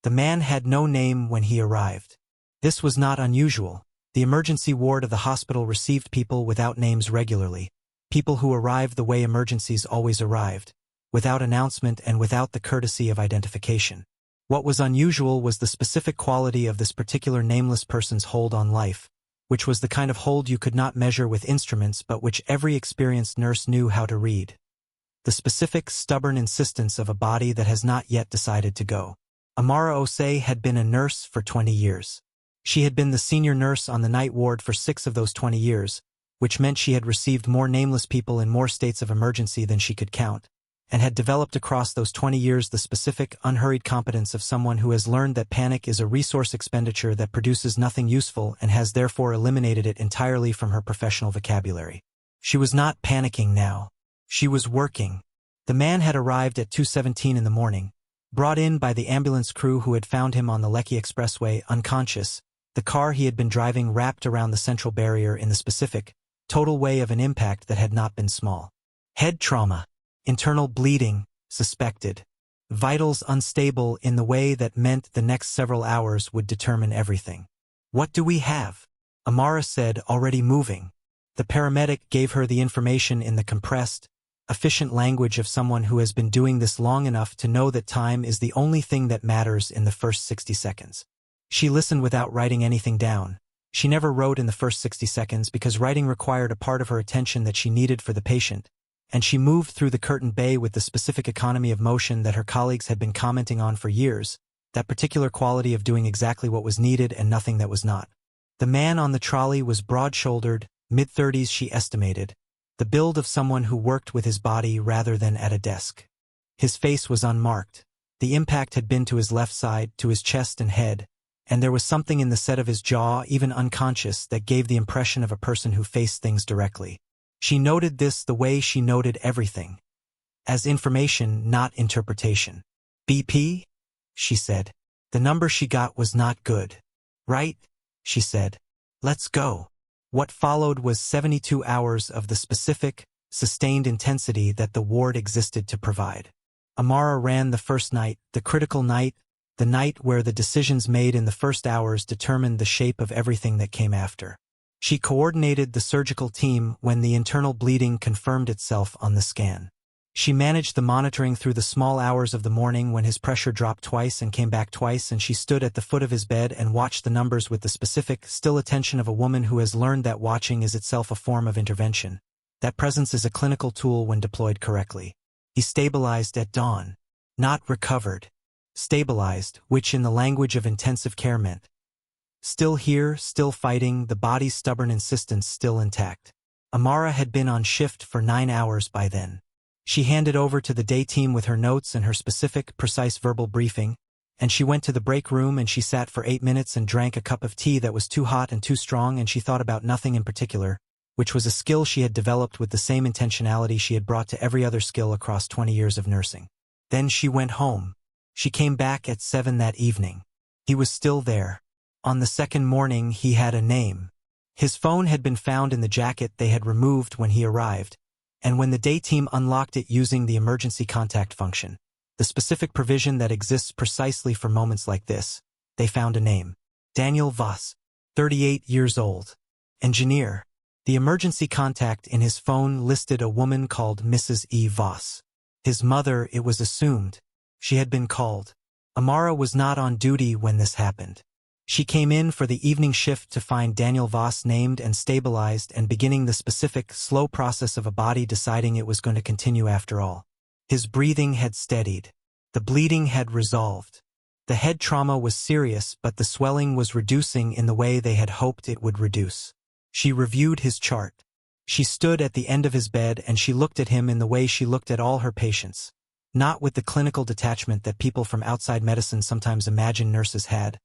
The man had no name when he arrived. This was not unusual. The emergency ward of the hospital received people without names regularly, people who arrived the way emergencies always arrived, without announcement and without the courtesy of identification. What was unusual was the specific quality of this particular nameless person's hold on life, which was the kind of hold you could not measure with instruments but which every experienced nurse knew how to read. The specific, stubborn insistence of a body that has not yet decided to go. Amara Osei had been a nurse for 20 years. She had been the senior nurse on the night ward for 6 of those 20 years, which meant she had received more nameless people in more states of emergency than she could count, and had developed across those 20 years the specific, unhurried competence of someone who has learned that panic is a resource expenditure that produces nothing useful and has therefore eliminated it entirely from her professional vocabulary. She was not panicking now. She was working. The man had arrived at 2:17 in the morning, brought in by the ambulance crew who had found him on the Lekki Expressway unconscious, the car he had been driving wrapped around the central barrier in the specific, total way of an impact that had not been small. Head trauma. Internal bleeding, suspected. Vitals unstable in the way that meant the next several hours would determine everything. "What do we have?" Amara said, already moving. The paramedic gave her the information in the compressed, efficient language of someone who has been doing this long enough to know that time is the only thing that matters in the first 60 seconds. She listened without writing anything down. She never wrote in the first 60 seconds because writing required a part of her attention that she needed for the patient, and she moved through the curtain bay with the specific economy of motion that her colleagues had been commenting on for years, that particular quality of doing exactly what was needed and nothing that was not. The man on the trolley was broad-shouldered, mid-30s she estimated, the build of someone who worked with his body rather than at a desk. His face was unmarked. The impact had been to his left side, to his chest and head, and there was something in the set of his jaw, even unconscious, that gave the impression of a person who faced things directly. She noted this the way she noted everything. As information, not interpretation. "BP?" she said. The number she got was not good. "Right?" she said. "Let's go." What followed was 72 hours of the specific, sustained intensity that the ward existed to provide. Amara ran the first night, the critical night, the night where the decisions made in the first hours determined the shape of everything that came after. She coordinated the surgical team when the internal bleeding confirmed itself on the scan. She managed the monitoring through the small hours of the morning when his pressure dropped twice and came back twice, and she stood at the foot of his bed and watched the numbers with the specific, still attention of a woman who has learned that watching is itself a form of intervention. That presence is a clinical tool when deployed correctly. He stabilized at dawn. Not recovered. Stabilized, which in the language of intensive care meant still here, still fighting, the body's stubborn insistence still intact. Amara had been on shift for 9 hours by then. She handed over to the day team with her notes and her specific, precise verbal briefing, and she went to the break room and she sat for 8 minutes and drank a cup of tea that was too hot and too strong, and she thought about nothing in particular, which was a skill she had developed with the same intentionality she had brought to every other skill across 20 years of nursing. Then she went home. She came back at 7 that evening. He was still there. On the second morning he had a name. His phone had been found in the jacket they had removed when he arrived, and when the day team unlocked it using the emergency contact function, the specific provision that exists precisely for moments like this, they found a name. Daniel Voss, 38 years old. Engineer. The emergency contact in his phone listed a woman called Mrs. E. Voss. His mother, it was assumed. She had been called. Amara was not on duty when this happened. She came in for the evening shift to find Daniel Voss named and stabilized and beginning the specific, slow process of a body deciding it was going to continue after all. His breathing had steadied. The bleeding had resolved. The head trauma was serious, but the swelling was reducing in the way they had hoped it would reduce. She reviewed his chart. She stood at the end of his bed and she looked at him in the way she looked at all her patients. Not with the clinical detachment that people from outside medicine sometimes imagine nurses had,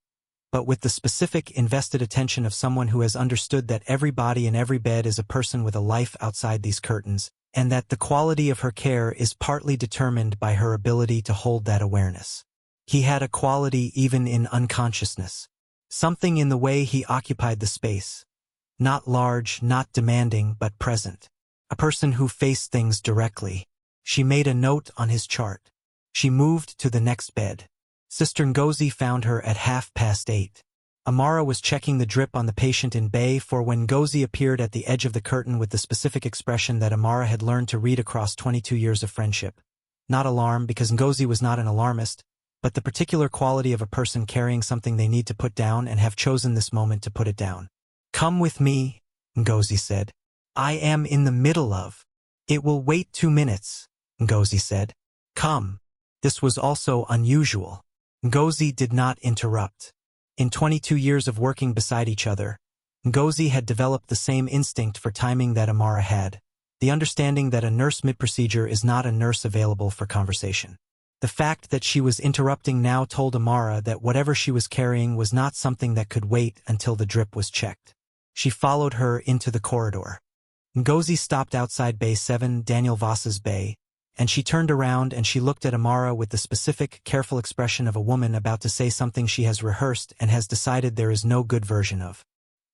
but with the specific, invested attention of someone who has understood that every body in every bed is a person with a life outside these curtains, and that the quality of her care is partly determined by her ability to hold that awareness. He had a quality even in unconsciousness. Something in the way he occupied the space. Not large, not demanding, but present. A person who faced things directly. She made a note on his chart. She moved to the next bed. Sister Ngozi found her at 8:30. Amara was checking the drip on the patient in Bay 4 when Ngozi appeared at the edge of the curtain with the specific expression that Amara had learned to read across 22 years of friendship. Not alarm, because Ngozi was not an alarmist, but the particular quality of a person carrying something they need to put down and have chosen this moment to put it down. "Come with me," Ngozi said. "I am in the middle of." "It will wait 2 minutes," Ngozi said. "Come." This was also unusual. Ngozi did not interrupt. In 22 years of working beside each other, Ngozi had developed the same instinct for timing that Amara had, the understanding that a nurse mid-procedure is not a nurse available for conversation. The fact that she was interrupting now told Amara that whatever she was carrying was not something that could wait until the drip was checked. She followed her into the corridor. Ngozi stopped outside Bay 7, Daniel Voss's bay, and she turned around and she looked at Amara with the specific, careful expression of a woman about to say something she has rehearsed and has decided there is no good version of.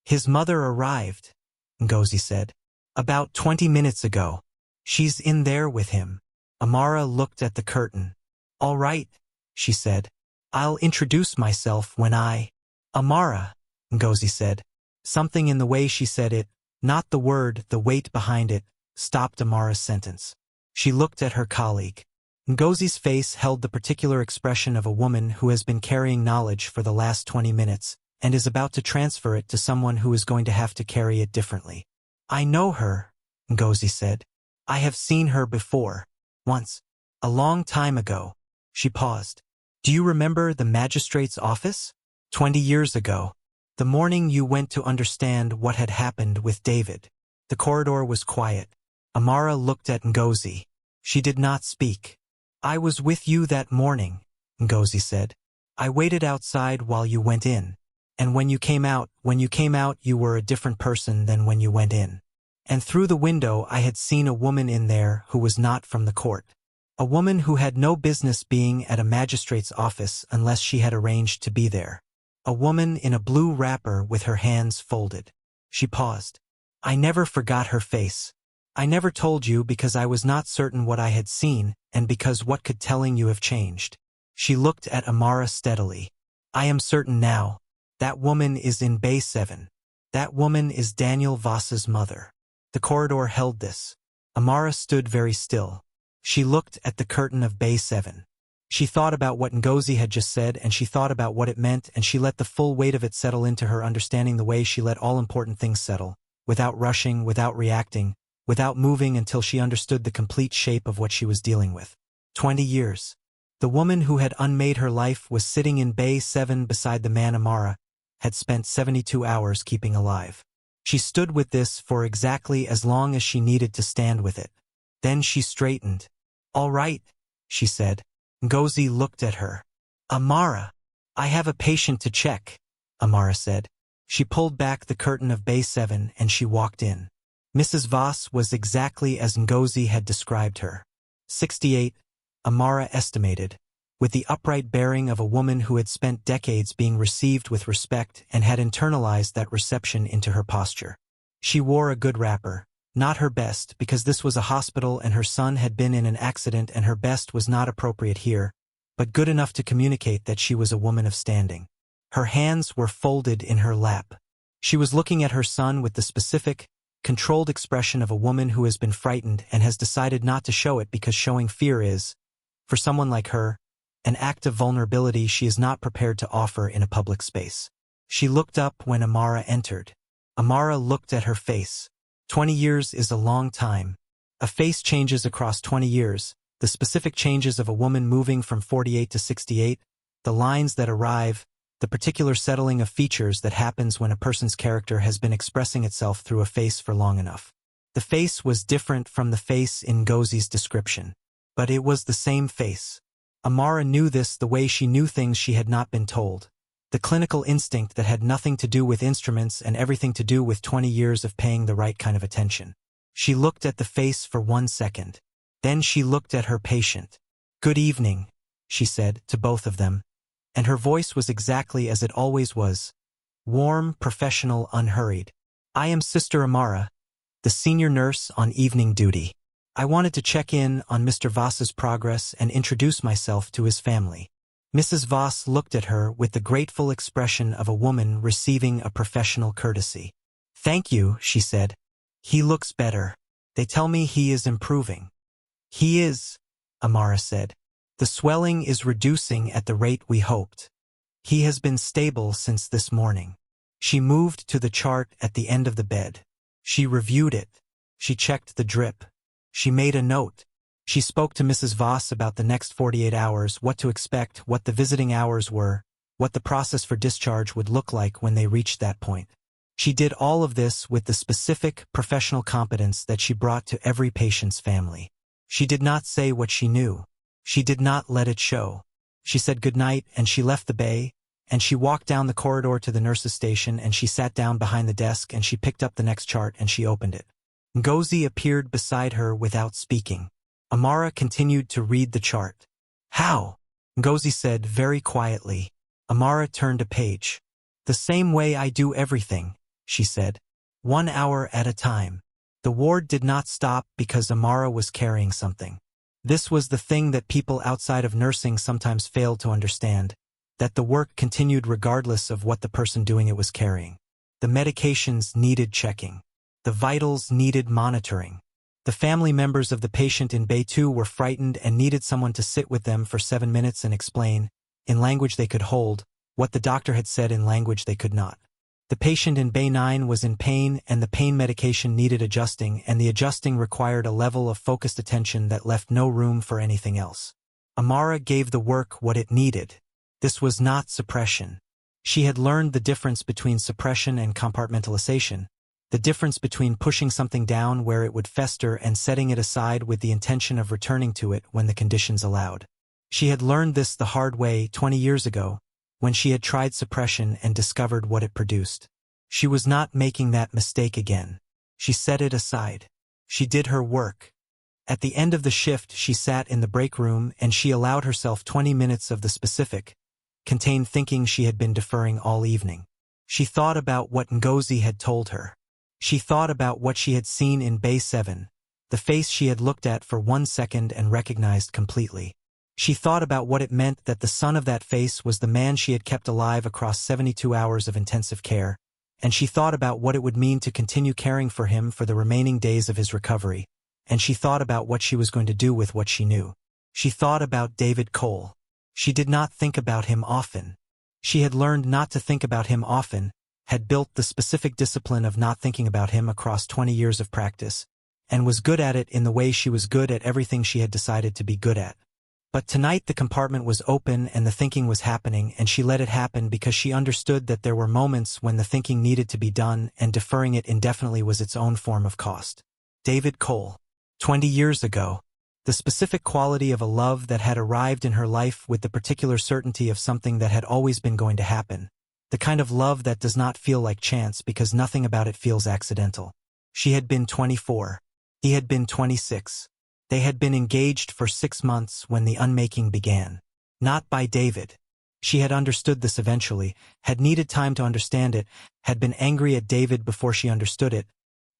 "His mother arrived," Ngozi said. "About 20 minutes ago. She's in there with him." Amara looked at the curtain. "All right," she said. "I'll introduce myself when I—" "Amara," Ngozi said. Something in the way she said it, not the word, the weight behind it, stopped Amara's sentence. She looked at her colleague. Ngozi's face held the particular expression of a woman who has been carrying knowledge for the last 20 minutes and is about to transfer it to someone who is going to have to carry it differently. "I know her," Ngozi said. "I have seen her before. Once. A long time ago." She paused. "Do you remember the magistrate's office? 20 years ago. The morning you went to understand what had happened with David." The corridor was quiet. Amara looked at Ngozi. She did not speak. "I was with you that morning," Ngozi said. "I waited outside while you went in. And when you came out, you were a different person than when you went in. And through the window I had seen a woman in there who was not from the court. A woman who had no business being at a magistrate's office unless she had arranged to be there. A woman in a blue wrapper with her hands folded." She paused. "I never forgot her face. I never told you because I was not certain what I had seen and because what could telling you have changed." She looked at Amara steadily. "I am certain now. That woman is in Bay 7. That woman is Daniel Voss's mother." The corridor held this. Amara stood very still. She looked at the curtain of Bay 7. She thought about what Ngozi had just said, and she thought about what it meant, and she let the full weight of it settle into her understanding the way she let all important things settle, without rushing, without reacting, without moving until she understood the complete shape of what she was dealing with. 20 years. The woman who had unmade her life was sitting in Bay 7 beside the man Amara had spent 72 hours keeping alive. She stood with this for exactly as long as she needed to stand with it. Then she straightened. "All right," she said. Ngozi looked at her. "Amara, I have a patient to check," Amara said. She pulled back the curtain of Bay 7 and she walked in. Mrs. Voss was exactly as Ngozi had described her. 68, Amara estimated, with the upright bearing of a woman who had spent decades being received with respect and had internalized that reception into her posture. She wore a good wrapper, not her best because this was a hospital and her son had been in an accident and her best was not appropriate here, but good enough to communicate that she was a woman of standing. Her hands were folded in her lap. She was looking at her son with the specific, controlled expression of a woman who has been frightened and has decided not to show it because showing fear is, for someone like her, an act of vulnerability she is not prepared to offer in a public space. She looked up when Amara entered. Amara looked at her face. 20 years is a long time. A face changes across 20 years, the specific changes of a woman moving from 48 to 68, the lines that arrive, the particular settling of features that happens when a person's character has been expressing itself through a face for long enough. The face was different from the face in Ngozi's description, but it was the same face. Amara knew this the way she knew things she had not been told. The clinical instinct that had nothing to do with instruments and everything to do with 20 years of paying the right kind of attention. She looked at the face for 1 second. Then she looked at her patient. "Good evening," she said to both of them, and her voice was exactly as it always was. Warm, professional, unhurried. "I am Sister Amara, the senior nurse on evening duty. I wanted to check in on Mr. Voss's progress and introduce myself to his family." Mrs. Voss looked at her with the grateful expression of a woman receiving a professional courtesy. "Thank you," she said. "He looks better. They tell me he is improving." "He is," Amara said. "The swelling is reducing at the rate we hoped. He has been stable since this morning." She moved to the chart at the end of the bed. She reviewed it. She checked the drip. She made a note. She spoke to Mrs. Voss about the next 48 hours, what to expect, what the visiting hours were, what the process for discharge would look like when they reached that point. She did all of this with the specific professional competence that she brought to every patient's family. She did not say what she knew. She did not let it show. She said goodnight and she left the bay, and she walked down the corridor to the nurse's station and she sat down behind the desk and she picked up the next chart and she opened it. Ngozi appeared beside her without speaking. Amara continued to read the chart. "How?" Ngozi said very quietly. Amara turned a page. "The same way I do everything," she said. 1 hour at a time. The ward did not stop because Amara was carrying something. This was the thing that people outside of nursing sometimes failed to understand, that the work continued regardless of what the person doing it was carrying. The medications needed checking. The vitals needed monitoring. The family members of the patient in Bay 2 were frightened and needed someone to sit with them for 7 minutes and explain, in language they could hold, what the doctor had said in language they could not. The patient in Bay 9 was in pain and the pain medication needed adjusting, and the adjusting required a level of focused attention that left no room for anything else. Amara gave the work what it needed. This was not suppression. She had learned the difference between suppression and compartmentalization, the difference between pushing something down where it would fester and setting it aside with the intention of returning to it when the conditions allowed. She had learned this the hard way 20 years ago, when she had tried suppression and discovered what it produced. She was not making that mistake again. She set it aside. She did her work. At the end of the shift, she sat in the break room and she allowed herself 20 minutes of the specific, contained thinking she had been deferring all evening. She thought about what Ngozi had told her. She thought about what she had seen in Bay 7, the face she had looked at for 1 second and recognized completely. She thought about what it meant that the son of that face was the man she had kept alive across 72 hours of intensive care, and she thought about what it would mean to continue caring for him for the remaining days of his recovery, and she thought about what she was going to do with what she knew. She thought about David Cole. She did not think about him often. She had learned not to think about him often, had built the specific discipline of not thinking about him across 20 years of practice, and was good at it in the way she was good at everything she had decided to be good at. But tonight the compartment was open and the thinking was happening, and she let it happen because she understood that there were moments when the thinking needed to be done and deferring it indefinitely was its own form of cost. David Cole. 20 years ago. The specific quality of a love that had arrived in her life with the particular certainty of something that had always been going to happen. The kind of love that does not feel like chance because nothing about it feels accidental. She had been 24. He had been 26. They had been engaged for 6 months when the unmaking began. Not by David. She had understood this eventually, had needed time to understand it, had been angry at David before she understood it,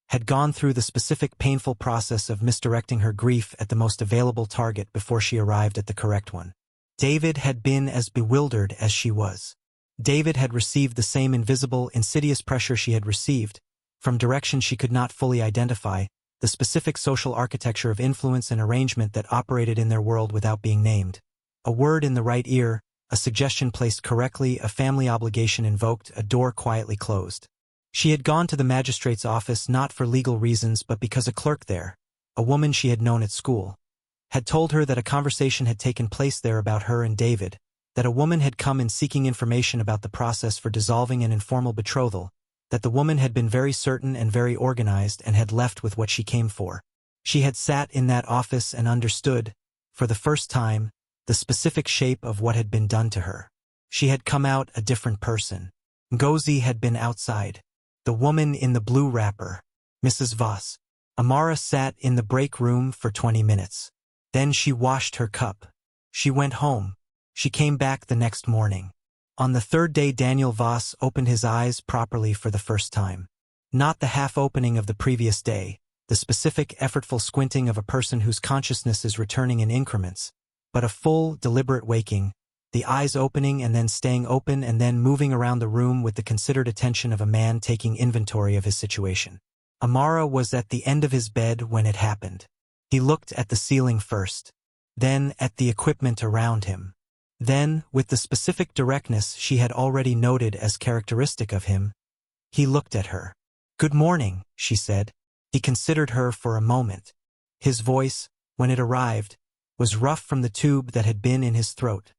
had gone through the specific painful process of misdirecting her grief at the most available target before she arrived at the correct one. David had been as bewildered as she was. David had received the same invisible, insidious pressure she had received, from directions she could not fully identify, the specific social architecture of influence and arrangement that operated in their world without being named. A word in the right ear, a suggestion placed correctly, a family obligation invoked, a door quietly closed. She had gone to the magistrate's office not for legal reasons but because a clerk there, a woman she had known at school, had told her that a conversation had taken place there about her and David, that a woman had come in seeking information about the process for dissolving an informal betrothal, that the woman had been very certain and very organized and had left with what she came for. She had sat in that office and understood, for the first time, the specific shape of what had been done to her. She had come out a different person. Ngozi had been outside. The woman in the blue wrapper, Mrs. Voss. Amara sat in the break room for 20 minutes. Then she washed her cup. She went home. She came back the next morning. On the third day Daniel Voss opened his eyes properly for the first time. Not the half-opening of the previous day, the specific effortful squinting of a person whose consciousness is returning in increments, but a full, deliberate waking, the eyes opening and then staying open and then moving around the room with the considered attention of a man taking inventory of his situation. Amara was at the end of his bed when it happened. He looked at the ceiling first, then at the equipment around him. Then, with the specific directness she had already noted as characteristic of him, he looked at her. "Good morning," she said. He considered her for a moment. His voice, when it arrived, was rough from the tube that had been in his throat.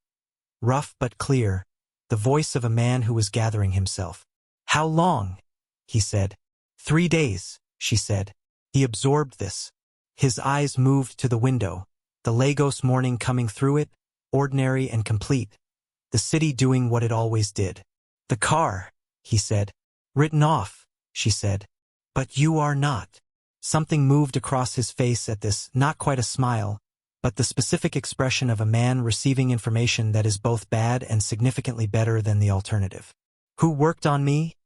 Rough but clear, the voice of a man who was gathering himself. "How long?" he said. 3 days, she said. He absorbed this. His eyes moved to the window, the Lagos morning coming through it, ordinary and complete, the city doing what it always did. "The car," he said. "Written off," she said. "But you are not." Something moved across his face at this, not quite a smile, but the specific expression of a man receiving information that is both bad and significantly better than the alternative. "Who worked on me?"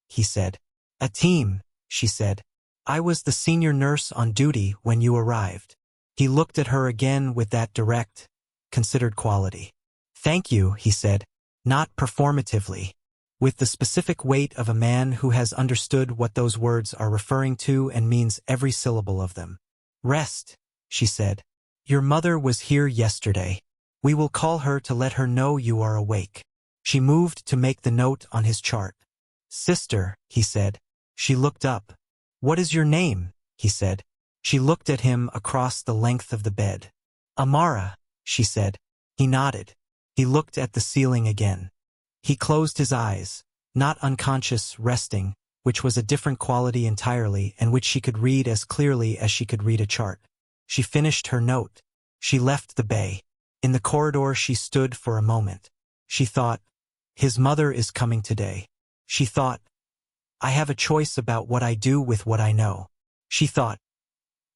he said. "A team," she said. "I was the senior nurse on duty when you arrived." He looked at her again with that direct, considered quality. "Thank you," he said, not performatively, with the specific weight of a man who has understood what those words are referring to and means every syllable of them. "Rest," she said. "Your mother was here yesterday. We will call her to let her know you are awake." She moved to make the note on his chart. "Sister," he said. She looked up. "What is your name?" he said. She looked at him across the length of the bed. "Amara," she said. He nodded. He looked at the ceiling again. He closed his eyes, not unconscious, resting, which was a different quality entirely and which she could read as clearly as she could read a chart. She finished her note. She left the bay. In the corridor she stood for a moment. She thought, his mother is coming today. She thought, I have a choice about what I do with what I know. She thought,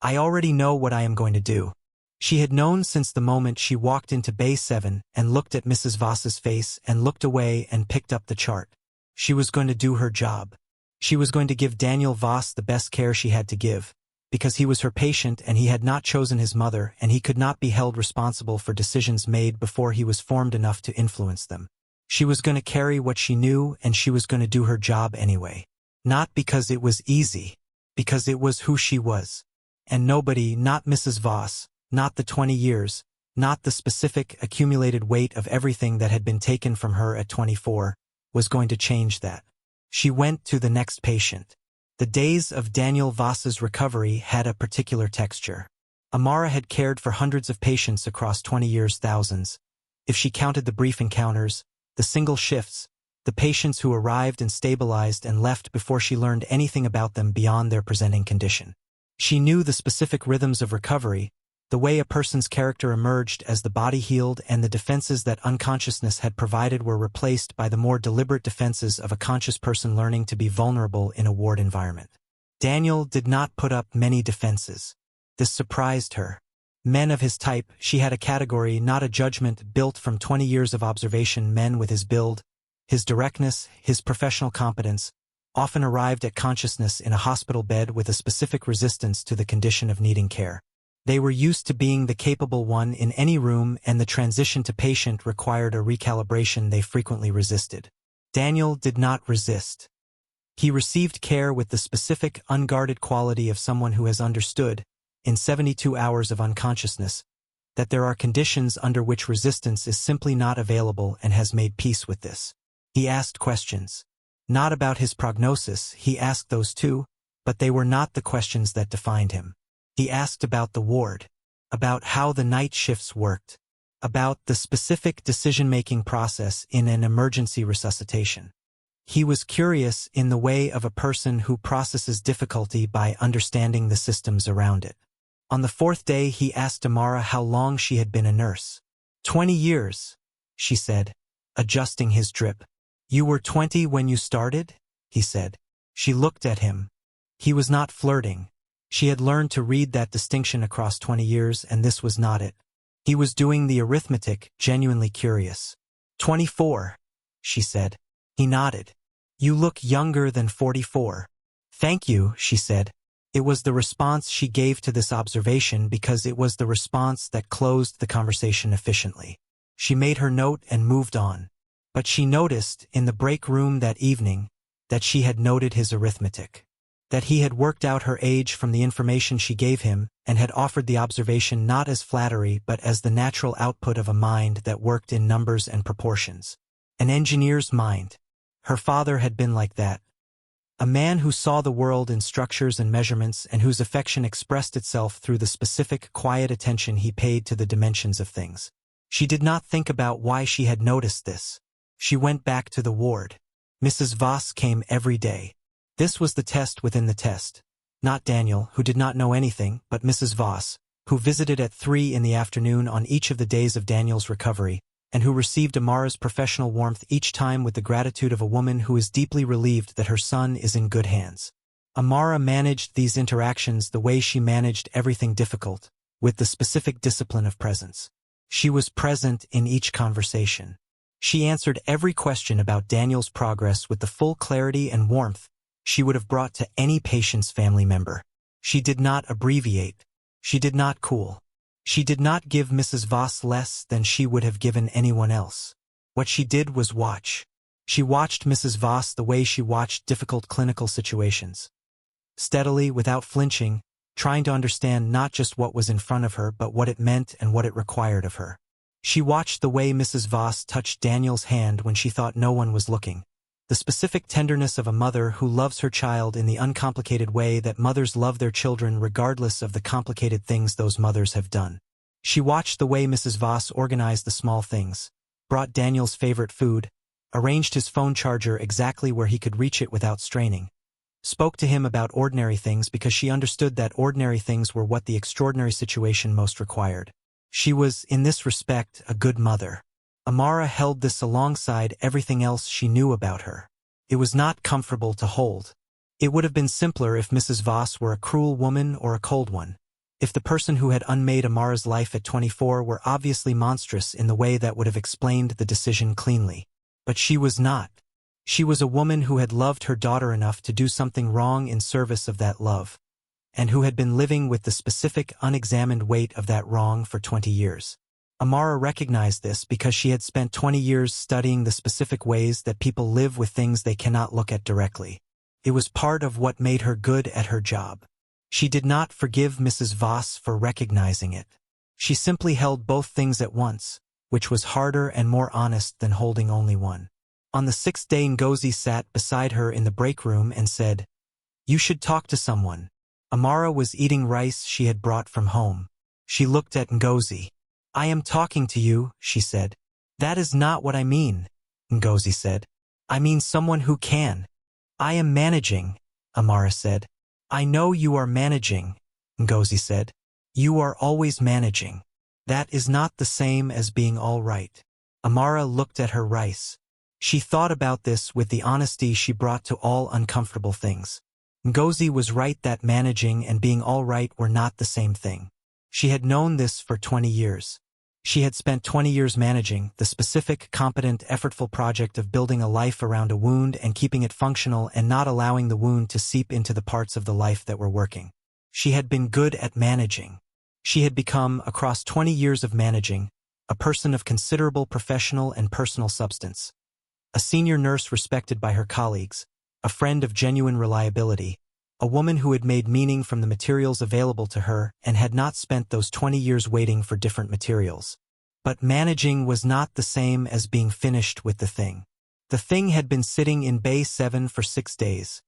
I already know what I am going to do. She had known since the moment she walked into Bay 7 and looked at Mrs. Voss's face and looked away and picked up the chart. She was going to do her job. She was going to give Daniel Voss the best care she had to give, because he was her patient and he had not chosen his mother and he could not be held responsible for decisions made before he was formed enough to influence them. She was going to carry what she knew and she was going to do her job anyway. Not because it was easy, because it was who she was. And nobody, not Mrs. Voss, not the 20 years, not the specific accumulated weight of everything that had been taken from her at 24, was going to change that. She went to the next patient. The days of Daniel Voss's recovery had a particular texture. Amara had cared for hundreds of patients across 20 years, thousands. If she counted the brief encounters, the single shifts, the patients who arrived and stabilized and left before she learned anything about them beyond their presenting condition. She knew the specific rhythms of recovery, the way a person's character emerged as the body healed and the defenses that unconsciousness had provided were replaced by the more deliberate defenses of a conscious person learning to be vulnerable in a ward environment. Daniel did not put up many defenses. This surprised her. Men of his type, she had a category, not a judgment, built from 20 years of observation. Men with his build, his directness, his professional competence, often arrived at consciousness in a hospital bed with a specific resistance to the condition of needing care. They were used to being the capable one in any room, and the transition to patient required a recalibration they frequently resisted. Daniel did not resist. He received care with the specific, unguarded quality of someone who has understood, in 72 hours of unconsciousness, that there are conditions under which resistance is simply not available and has made peace with this. He asked questions. Not about his prognosis, he asked those too, but they were not the questions that defined him. He asked about the ward, about how the night shifts worked, about the specific decision-making process in an emergency resuscitation. He was curious in the way of a person who processes difficulty by understanding the systems around it. On the 4th day he asked Amara how long she had been a nurse. 20 years, she said, adjusting his drip. You were 20 when you started? He said. She looked at him. He was not flirting. She had learned to read that distinction across 20 years, and this was not it. He was doing the arithmetic, genuinely curious. 24, she said. He nodded. You look younger than 44. Thank you, she said. It was the response she gave to this observation because it was the response that closed the conversation efficiently. She made her note and moved on. But she noticed, in the break room that evening, that she had noted his arithmetic. That he had worked out her age from the information she gave him, and had offered the observation not as flattery but as the natural output of a mind that worked in numbers and proportions. An engineer's mind. Her father had been like that. A man who saw the world in structures and measurements and whose affection expressed itself through the specific, quiet attention he paid to the dimensions of things. She did not think about why she had noticed this. She went back to the ward. Mrs. Voss came every day. This was the test within the test. Not Daniel, who did not know anything, but Mrs. Voss, who visited at 3 in the afternoon on each of the days of Daniel's recovery, and who received Amara's professional warmth each time with the gratitude of a woman who is deeply relieved that her son is in good hands. Amara managed these interactions the way she managed everything difficult, with the specific discipline of presence. She was present in each conversation. She answered every question about Daniel's progress with the full clarity and warmth she would have brought to any patient's family member. She did not abbreviate. She did not cool. She did not give Mrs. Voss less than she would have given anyone else. What she did was watch. She watched Mrs. Voss the way she watched difficult clinical situations. Steadily, without flinching, trying to understand not just what was in front of her but what it meant and what it required of her. She watched the way Mrs. Voss touched Daniel's hand when she thought no one was looking. The specific tenderness of a mother who loves her child in the uncomplicated way that mothers love their children regardless of the complicated things those mothers have done. She watched the way Mrs. Voss organized the small things, brought Daniel's favorite food, arranged his phone charger exactly where he could reach it without straining, spoke to him about ordinary things because she understood that ordinary things were what the extraordinary situation most required. She was, in this respect, a good mother. Amara held this alongside everything else she knew about her. It was not comfortable to hold. It would have been simpler if Mrs. Voss were a cruel woman or a cold one. If the person who had unmade Amara's life at 24 were obviously monstrous in the way that would have explained the decision cleanly. But she was not. She was a woman who had loved her daughter enough to do something wrong in service of that love, and who had been living with the specific, unexamined weight of that wrong for 20 years. Amara recognized this because she had spent 20 years studying the specific ways that people live with things they cannot look at directly. It was part of what made her good at her job. She did not forgive Mrs. Voss for recognizing it. She simply held both things at once, which was harder and more honest than holding only one. On the 6th day, Ngozi sat beside her in the break room and said, "You should talk to someone." Amara was eating rice she had brought from home. She looked at Ngozi. "I am talking to you," she said. "That is not what I mean," Ngozi said. "I mean someone who can." "I am managing," Amara said. "I know you are managing," Ngozi said. "You are always managing. That is not the same as being all right." Amara looked at her rice. She thought about this with the honesty she brought to all uncomfortable things. Ngozi was right that managing and being all right were not the same thing. She had known this for 20 years. She had spent 20 years managing the specific, competent, effortful project of building a life around a wound and keeping it functional and not allowing the wound to seep into the parts of the life that were working. She had been good at managing. She had become, across 20 years of managing, a person of considerable professional and personal substance. A senior nurse respected by her colleagues, a friend of genuine reliability, a woman who had made meaning from the materials available to her and had not spent those 20 years waiting for different materials. But managing was not the same as being finished with the thing. The thing had been sitting in Bay 7 for 6 days,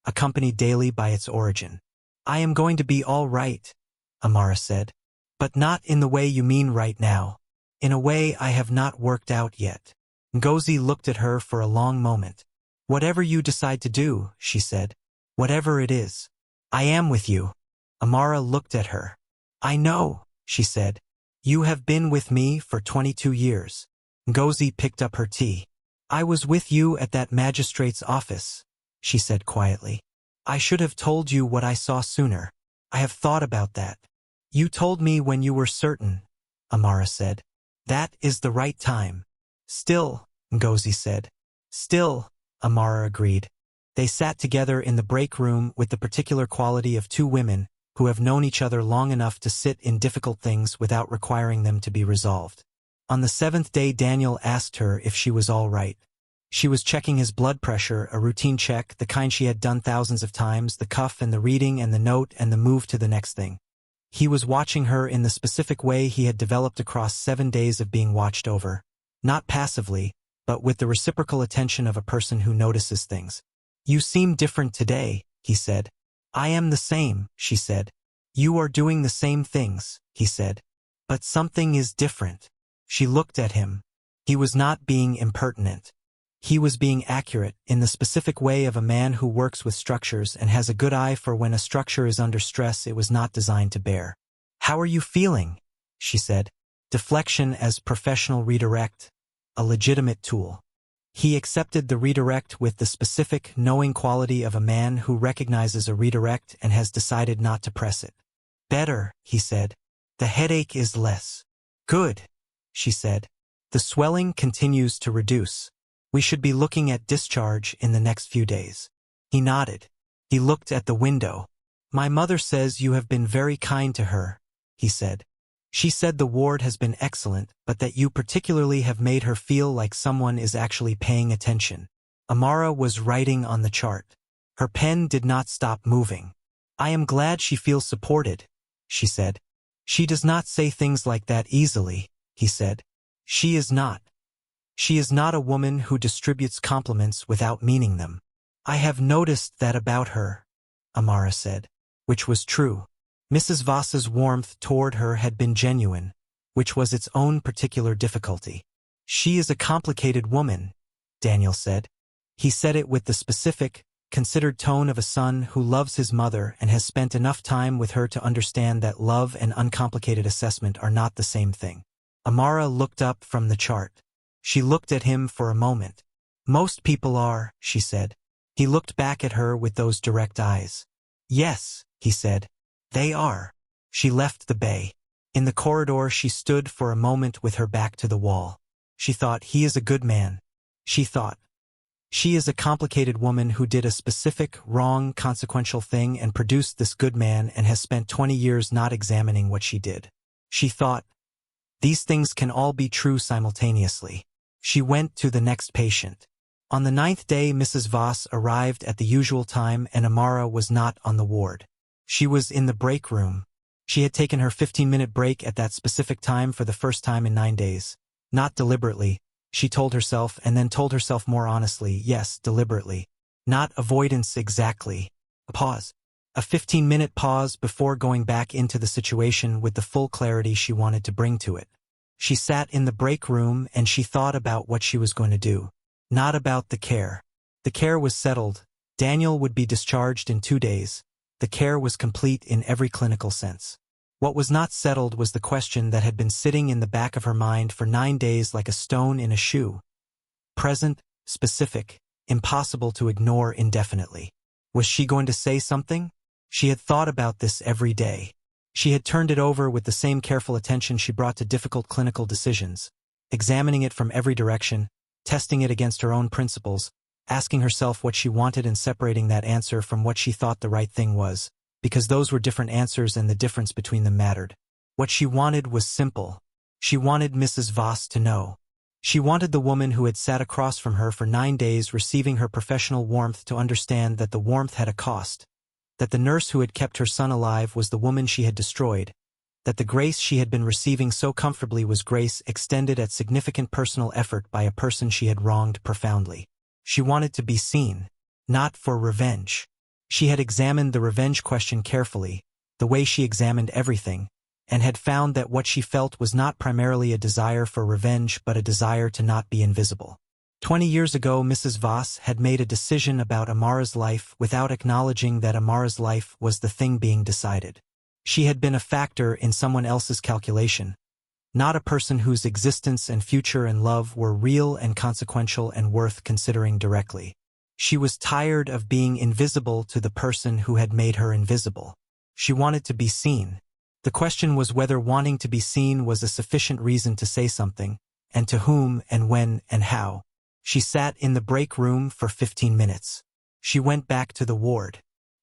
accompanied daily by its origin. "I am going to be all right," Amara said. "But not in the way you mean right now. In a way I have not worked out yet." Ngozi looked at her for a long moment. "Whatever you decide to do," she said. "Whatever it is. I am with you." Amara looked at her. "I know," she said. "You have been with me for 22 years. Ngozi picked up her tea. "I was with you at that magistrate's office," she said quietly. "I should have told you what I saw sooner. I have thought about that." "You told me when you were certain," Amara said. "That is the right time." "Still," Ngozi said. "Still," Amara agreed. They sat together in the break room with the particular quality of two women who have known each other long enough to sit in difficult things without requiring them to be resolved. On the seventh day, Daniel asked her if she was all right. She was checking his blood pressure, a routine check, the kind she had done thousands of times, the cuff and the reading and the note and the move to the next thing. He was watching her in the specific way he had developed across 7 days of being watched over. Not passively, but with the reciprocal attention of a person who notices things. "You seem different today," he said. "I am the same," she said. "You are doing the same things," he said. "But something is different." She looked at him. He was not being impertinent. He was being accurate, in the specific way of a man who works with structures and has a good eye for when a structure is under stress it was not designed to bear. "How are you feeling?" she said. Deflection as professional redirect, a legitimate tool. He accepted the redirect with the specific, knowing quality of a man who recognizes a redirect and has decided not to press it. "Better," he said. "The headache is less." "Good," she said. "The swelling continues to reduce. We should be looking at discharge in the next few days." He nodded. He looked at the window. "My mother says you have been very kind to her," he said. "She said the ward has been excellent, but that you particularly have made her feel like someone is actually paying attention." Amara was writing on the chart. Her pen did not stop moving. "I am glad she feels supported," she said. "She does not say things like that easily," he said. "She is not. She is not a woman who distributes compliments without meaning them." "I have noticed that about her," Amara said, which was true. Mrs. Voss's warmth toward her had been genuine, which was its own particular difficulty. "She is a complicated woman," Daniel said. He said it with the specific, considered tone of a son who loves his mother and has spent enough time with her to understand that love and uncomplicated assessment are not the same thing. Amara looked up from the chart. She looked at him for a moment. "Most people are," she said. He looked back at her with those direct eyes. "Yes," he said. "They are." She left the bay. In the corridor she stood for a moment with her back to the wall. She thought, he is a good man. She thought, she is a complicated woman who did a specific, wrong, consequential thing and produced this good man and has spent 20 years not examining what she did. She thought, these things can all be true simultaneously. She went to the next patient. On the 9th day Mrs. Voss arrived at the usual time and Amara was not on the ward. She was in the break room. She had taken her 15-minute break at that specific time for the first time in 9 days. Not deliberately, she told herself, and then told herself more honestly, yes, deliberately. Not avoidance exactly. A pause. A 15-minute pause before going back into the situation with the full clarity she wanted to bring to it. She sat in the break room and she thought about what she was going to do. Not about the care. The care was settled. Daniel would be discharged in 2 days. The care was complete in every clinical sense. What was not settled was the question that had been sitting in the back of her mind for 9 days like a stone in a shoe. Present, specific, impossible to ignore indefinitely. Was she going to say something? She had thought about this every day. She had turned it over with the same careful attention she brought to difficult clinical decisions, examining it from every direction, testing it against her own principles, asking herself what she wanted and separating that answer from what she thought the right thing was, because those were different answers and the difference between them mattered. What she wanted was simple. She wanted Mrs. Voss to know. She wanted the woman who had sat across from her for 9 days receiving her professional warmth to understand that the warmth had a cost, that the nurse who had kept her son alive was the woman she had destroyed, that the grace she had been receiving so comfortably was grace extended at significant personal effort by a person she had wronged profoundly. She wanted to be seen, not for revenge. She had examined the revenge question carefully, the way she examined everything, and had found that what she felt was not primarily a desire for revenge but a desire to not be invisible. 20 years ago Mrs. Voss had made a decision about Amara's life without acknowledging that Amara's life was the thing being decided. She had been a factor in someone else's calculation, not a person whose existence and future and love were real and consequential and worth considering directly. She was tired of being invisible to the person who had made her invisible. She wanted to be seen. The question was whether wanting to be seen was a sufficient reason to say something, and to whom and when and how. She sat in the break room for 15 minutes. She went back to the ward.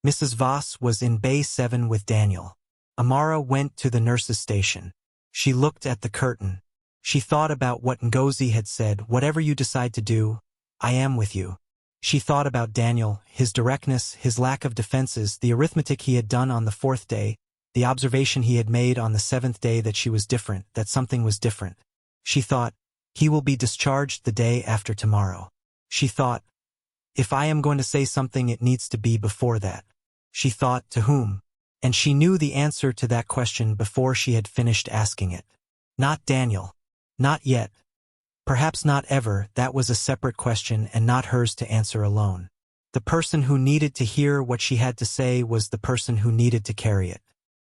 Mrs. Voss was in Bay 7 with Daniel. Amara went to the nurse's station. She looked at the curtain. She thought about what Ngozi had said, "Whatever you decide to do, I am with you." She thought about Daniel, his directness, his lack of defenses, the arithmetic he had done on the 4th day, the observation he had made on the 7th day that she was different, that something was different. She thought, he will be discharged the day after tomorrow. She thought, if I am going to say something, it needs to be before that. She thought, to whom? And she knew the answer to that question before she had finished asking it. Not Daniel. Not yet. Perhaps not ever. That was a separate question and not hers to answer alone. The person who needed to hear what she had to say was the person who needed to carry it.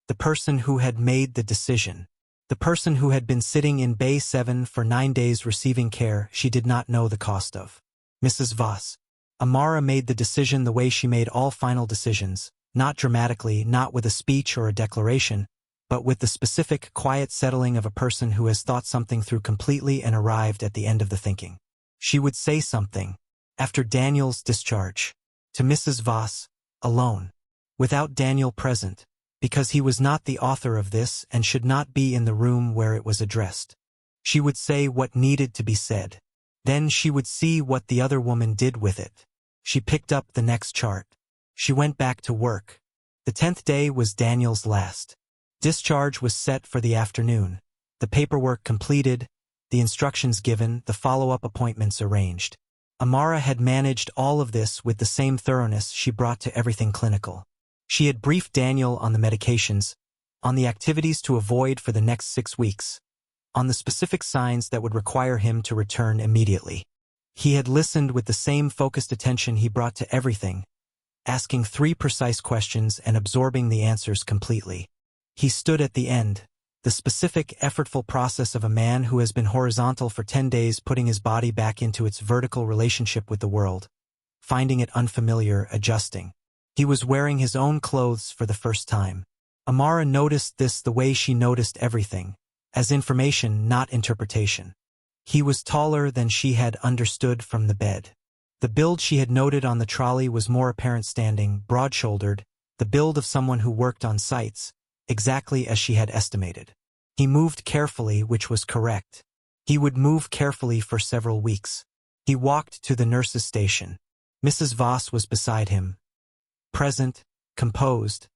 The person who had made the decision. The person who had been sitting in Bay 7 for 9 days receiving care she did not know the cost of. Mrs. Voss. Amara made the decision the way she made all final decisions, not dramatically, not with a speech or a declaration, but with the specific, quiet settling of a person who has thought something through completely and arrived at the end of the thinking. She would say something, after Daniel's discharge, to Mrs. Voss, alone, without Daniel present, because he was not the author of this and should not be in the room where it was addressed. She would say what needed to be said. Then she would see what the other woman did with it. She picked up the next chart. She went back to work. The 10th day was Daniel's last. Discharge was set for the afternoon. The paperwork completed, the instructions given, the follow-up appointments arranged. Amara had managed all of this with the same thoroughness she brought to everything clinical. She had briefed Daniel on the medications, on the activities to avoid for the next 6 weeks, on the specific signs that would require him to return immediately. He had listened with the same focused attention he brought to everything, asking 3 precise questions and absorbing the answers completely. He stood at the end, the specific, effortful process of a man who has been horizontal for 10 days, putting his body back into its vertical relationship with the world, finding it unfamiliar, adjusting. He was wearing his own clothes for the first time. Amara noticed this the way she noticed everything, as information, not interpretation. He was taller than she had understood from the bed. The build she had noted on the trolley was more apparent standing, broad-shouldered, the build of someone who worked on sites, exactly as she had estimated. He moved carefully, which was correct. He would move carefully for several weeks. He walked to the nurse's station. Mrs. Voss was beside him, present, composed,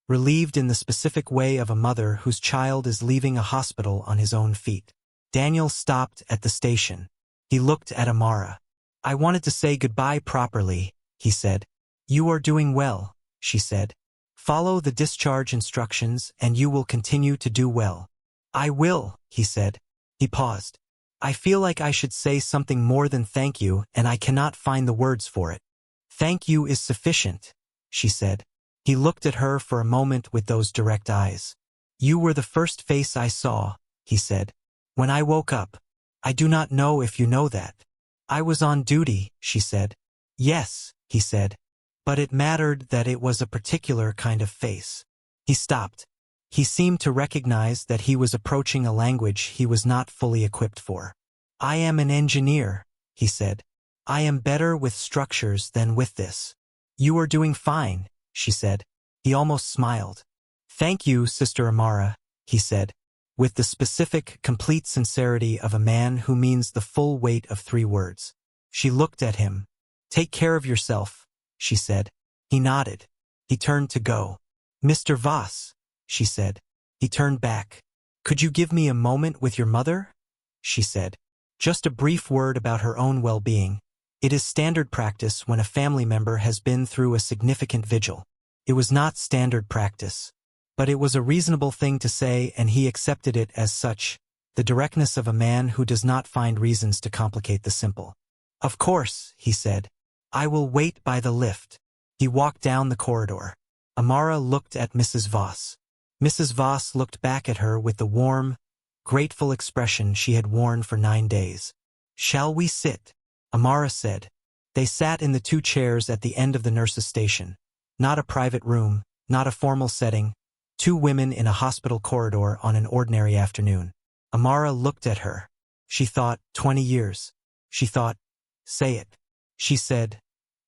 relieved in the specific way of a mother whose child is leaving a hospital on his own feet. Daniel stopped at the station. He looked at Amara. "I wanted to say goodbye properly," he said. "You are doing well," she said. "Follow the discharge instructions and you will continue to do well." "I will," he said. He paused. "I feel like I should say something more than thank you and I cannot find the words for it." "Thank you is sufficient," she said. He looked at her for a moment with those direct eyes. "You were the first face I saw," he said. "When I woke up. I do not know if you know that." "I was on duty," she said. "Yes," he said. "But it mattered that it was a particular kind of face." He stopped. He seemed to recognize that he was approaching a language he was not fully equipped for. "I am an engineer," he said. "I am better with structures than with this." "You are doing fine," she said. He almost smiled. "Thank you, Sister Amara," he said, with the specific, complete sincerity of a man who means the full weight of 3 words. She looked at him. "Take care of yourself," she said. He nodded. He turned to go. "Mr. Voss," she said. He turned back. "Could you give me a moment with your mother?" she said. Just a brief word about her own well-being. It is standard practice when a family member has been through a significant vigil. It was not standard practice, but it was a reasonable thing to say and he accepted it as such, the directness of a man who does not find reasons to complicate the simple. "Of course," he said. "I will wait by the lift." He walked down the corridor. Amara looked at Mrs. Voss. Mrs. Voss looked back at her with the warm, grateful expression she had worn for 9 days. "Shall we sit?" Amara said. They sat in the 2 chairs at the end of the nurse's station. Not a private room, not a formal setting. 2 women in a hospital corridor on an ordinary afternoon. Amara looked at her. She thought, 20 years. She thought, say it. She said,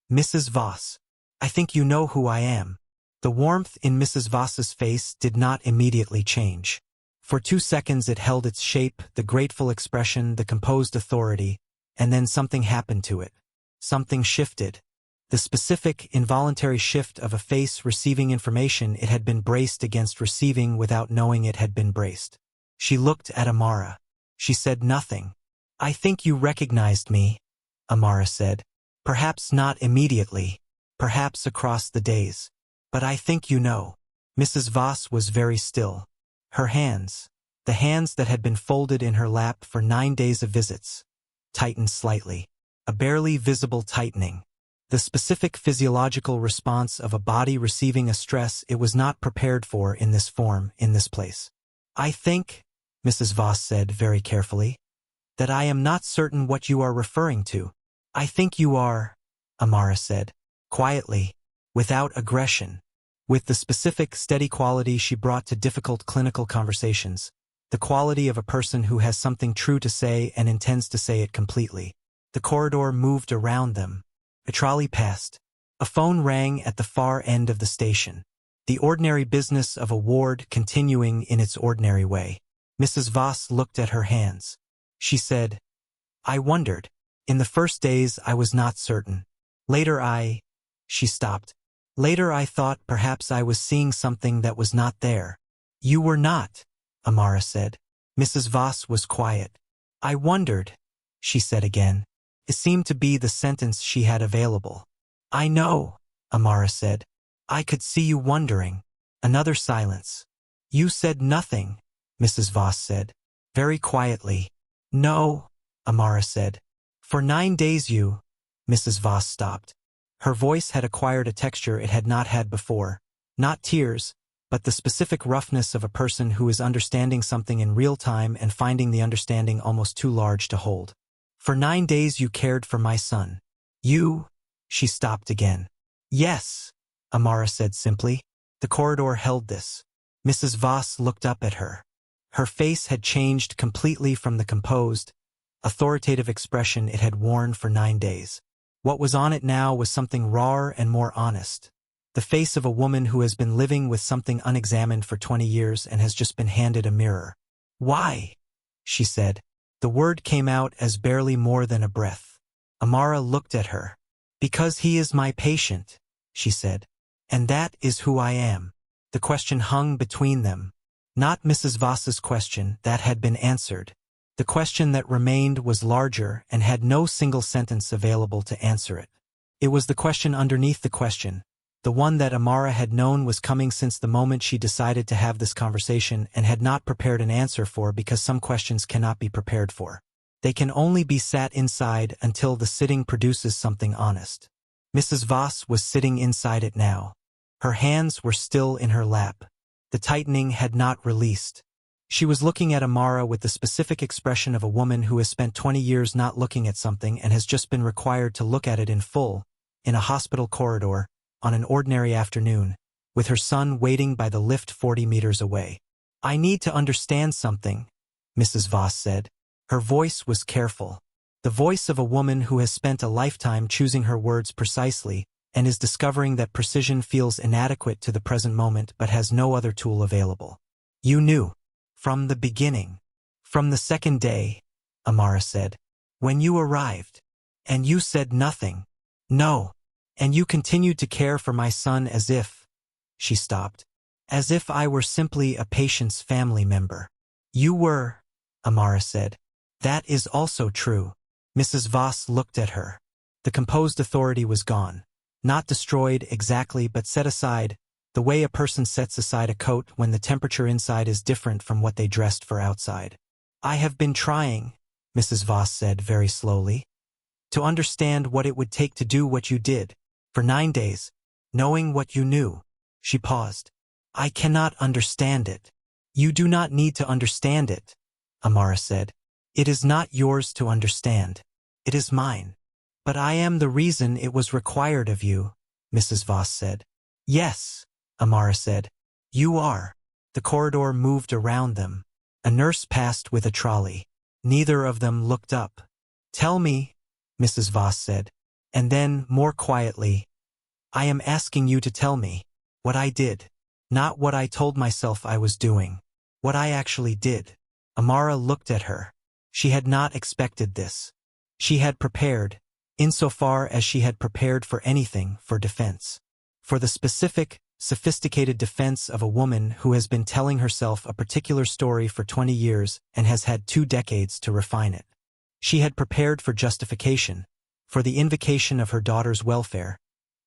"Mrs. Voss, I think you know who I am." The warmth in Mrs. Voss's face did not immediately change. For 2 seconds it held its shape, the grateful expression, the composed authority, and then something happened to it. Something shifted. The specific, involuntary shift of a face receiving information it had been braced against receiving without knowing it had been braced. She looked at Amara. She said nothing. "I think you recognized me," Amara said. "Perhaps not immediately. Perhaps across the days. But I think you know." Mrs. Voss was very still. Her hands, the hands that had been folded in her lap for 9 days of visits, tightened slightly. A barely visible tightening. The specific physiological response of a body receiving a stress it was not prepared for in this form, in this place. "I think," Mrs. Voss said very carefully, "that I am not certain what you are referring to." "I think you are," Amara said, quietly, without aggression, with the specific, steady quality she brought to difficult clinical conversations, the quality of a person who has something true to say and intends to say it completely. The corridor moved around them. A trolley passed. A phone rang at the far end of the station. The ordinary business of a ward continuing in its ordinary way. Mrs. Voss looked at her hands. She said, "I wondered. In the first days I was not certain. Later She stopped. "Later I thought perhaps I was seeing something that was not there." "You were not," Amara said. Mrs. Voss was quiet. "I wondered," she said again. It seemed to be the sentence she had available. "I know," Amara said. "I could see you wondering." Another silence. "You said nothing," Mrs. Voss said, very quietly. "No," Amara said. "For 9 days you—" Mrs. Voss stopped. Her voice had acquired a texture it had not had before. Not tears, but the specific roughness of a person who is understanding something in real time and finding the understanding almost too large to hold. "For 9 days you cared for my son. You—" She stopped again. "Yes," Amara said simply. The corridor held this. Mrs. Voss looked up at her. Her face had changed completely from the composed, authoritative expression it had worn for 9 days. What was on it now was something rawer and more honest. The face of a woman who has been living with something unexamined for 20 years and has just been handed a mirror. "Why?" she said. The word came out as barely more than a breath. Amara looked at her. "Because he is my patient," she said. "And that is who I am." The question hung between them. Not Mrs. Voss's question, that had been answered. The question that remained was larger and had no single sentence available to answer it. It was the question underneath the question, the one that Amara had known was coming since the moment she decided to have this conversation and had not prepared an answer for because some questions cannot be prepared for. They can only be sat inside until the sitting produces something honest. Mrs. Voss was sitting inside it now. Her hands were still in her lap. The tightening had not released. She was looking at Amara with the specific expression of a woman who has spent 20 years not looking at something and has just been required to look at it in full, in a hospital corridor, on an ordinary afternoon, with her son waiting by the lift 40 meters away. "I need to understand something," Mrs. Voss said. Her voice was careful. The voice of a woman who has spent a lifetime choosing her words precisely and is discovering that precision feels inadequate to the present moment but has no other tool available. "You knew. From the beginning. From the second day," Amara said. "When you arrived. And you said nothing." "No. And you continued to care for my son as if—" She stopped. "As if I were simply a patient's family member." "You were," Amara said. "That is also true." Mrs. Voss looked at her. The composed authority was gone. Not destroyed exactly, but set aside, the way a person sets aside a coat when the temperature inside is different from what they dressed for outside. "I have been trying," Mrs. Voss said very slowly, "to understand what it would take to do what you did, for 9 days, knowing what you knew." She paused. "I cannot understand it." "You do not need to understand it," Amara said. "It is not yours to understand. It is mine." "But I am the reason it was required of you," Mrs. Voss said. "Yes," Amara said. "You are." The corridor moved around them. A nurse passed with a trolley. Neither of them looked up. "Tell me," Mrs. Voss said. And then, more quietly, "I am asking you to tell me what I did, not what I told myself I was doing." What I actually did. Amara looked at her. She had not expected this. She had prepared, insofar as she had prepared for anything, for defense. For the specific, sophisticated defense of a woman who has been telling herself a particular story for 20 years and has had 2 decades to refine it. She had prepared for justification, for the invocation of her daughter's welfare,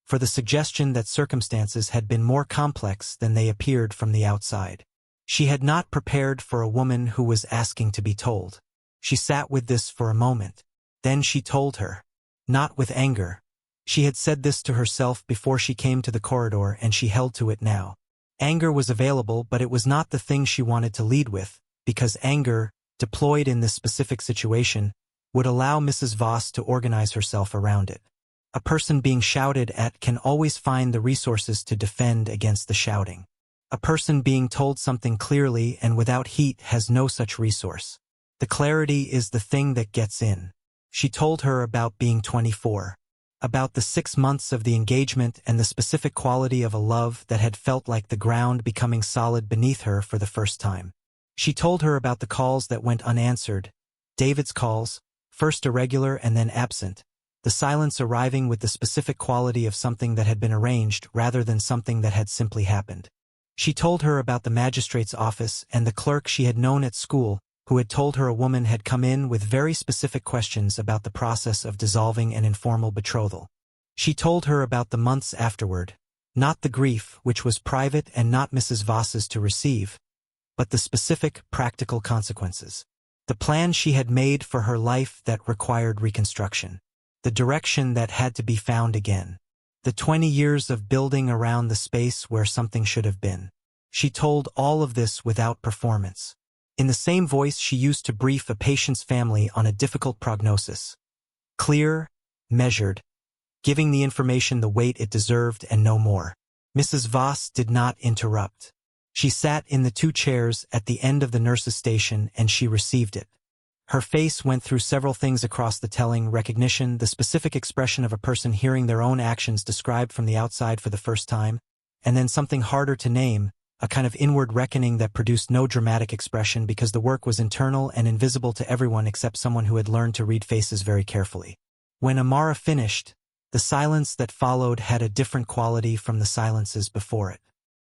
for the suggestion that circumstances had been more complex than they appeared from the outside. She had not prepared for a woman who was asking to be told. She sat with this for a moment. Then she told her. Not with anger. She had said this to herself before she came to the corridor, and she held to it now. Anger was available, but it was not the thing she wanted to lead with, because anger, deployed in this specific situation, would allow Mrs. Voss to organize herself around it. A person being shouted at can always find the resources to defend against the shouting. A person being told something clearly and without heat has no such resource. The clarity is the thing that gets in. She told her about being 24. About the 6 months of the engagement and the specific quality of a love that had felt like the ground becoming solid beneath her for the first time. She told her about the calls that went unanswered. David's calls, first irregular and then absent. The silence arriving with the specific quality of something that had been arranged rather than something that had simply happened. She told her about the magistrate's office and the clerk she had known at school, who had told her a woman had come in with very specific questions about the process of dissolving an informal betrothal. She told her about the months afterward, not the grief, which was private and not Mrs. Voss's to receive, but the specific, practical consequences. The plan she had made for her life that required reconstruction. The direction that had to be found again. The 20 years of building around the space where something should have been. She told all of this without performance. In the same voice she used to brief a patient's family on a difficult prognosis. Clear, measured, giving the information the weight it deserved and no more. Mrs. Voss did not interrupt. She sat in the 2 chairs at the end of the nurse's station and she received it. Her face went through several things across the telling, recognition, the specific expression of a person hearing their own actions described from the outside for the first time, and then something harder to name, a kind of inward reckoning that produced no dramatic expression because the work was internal and invisible to everyone except someone who had learned to read faces very carefully. When Amara finished, the silence that followed had a different quality from the silences before it.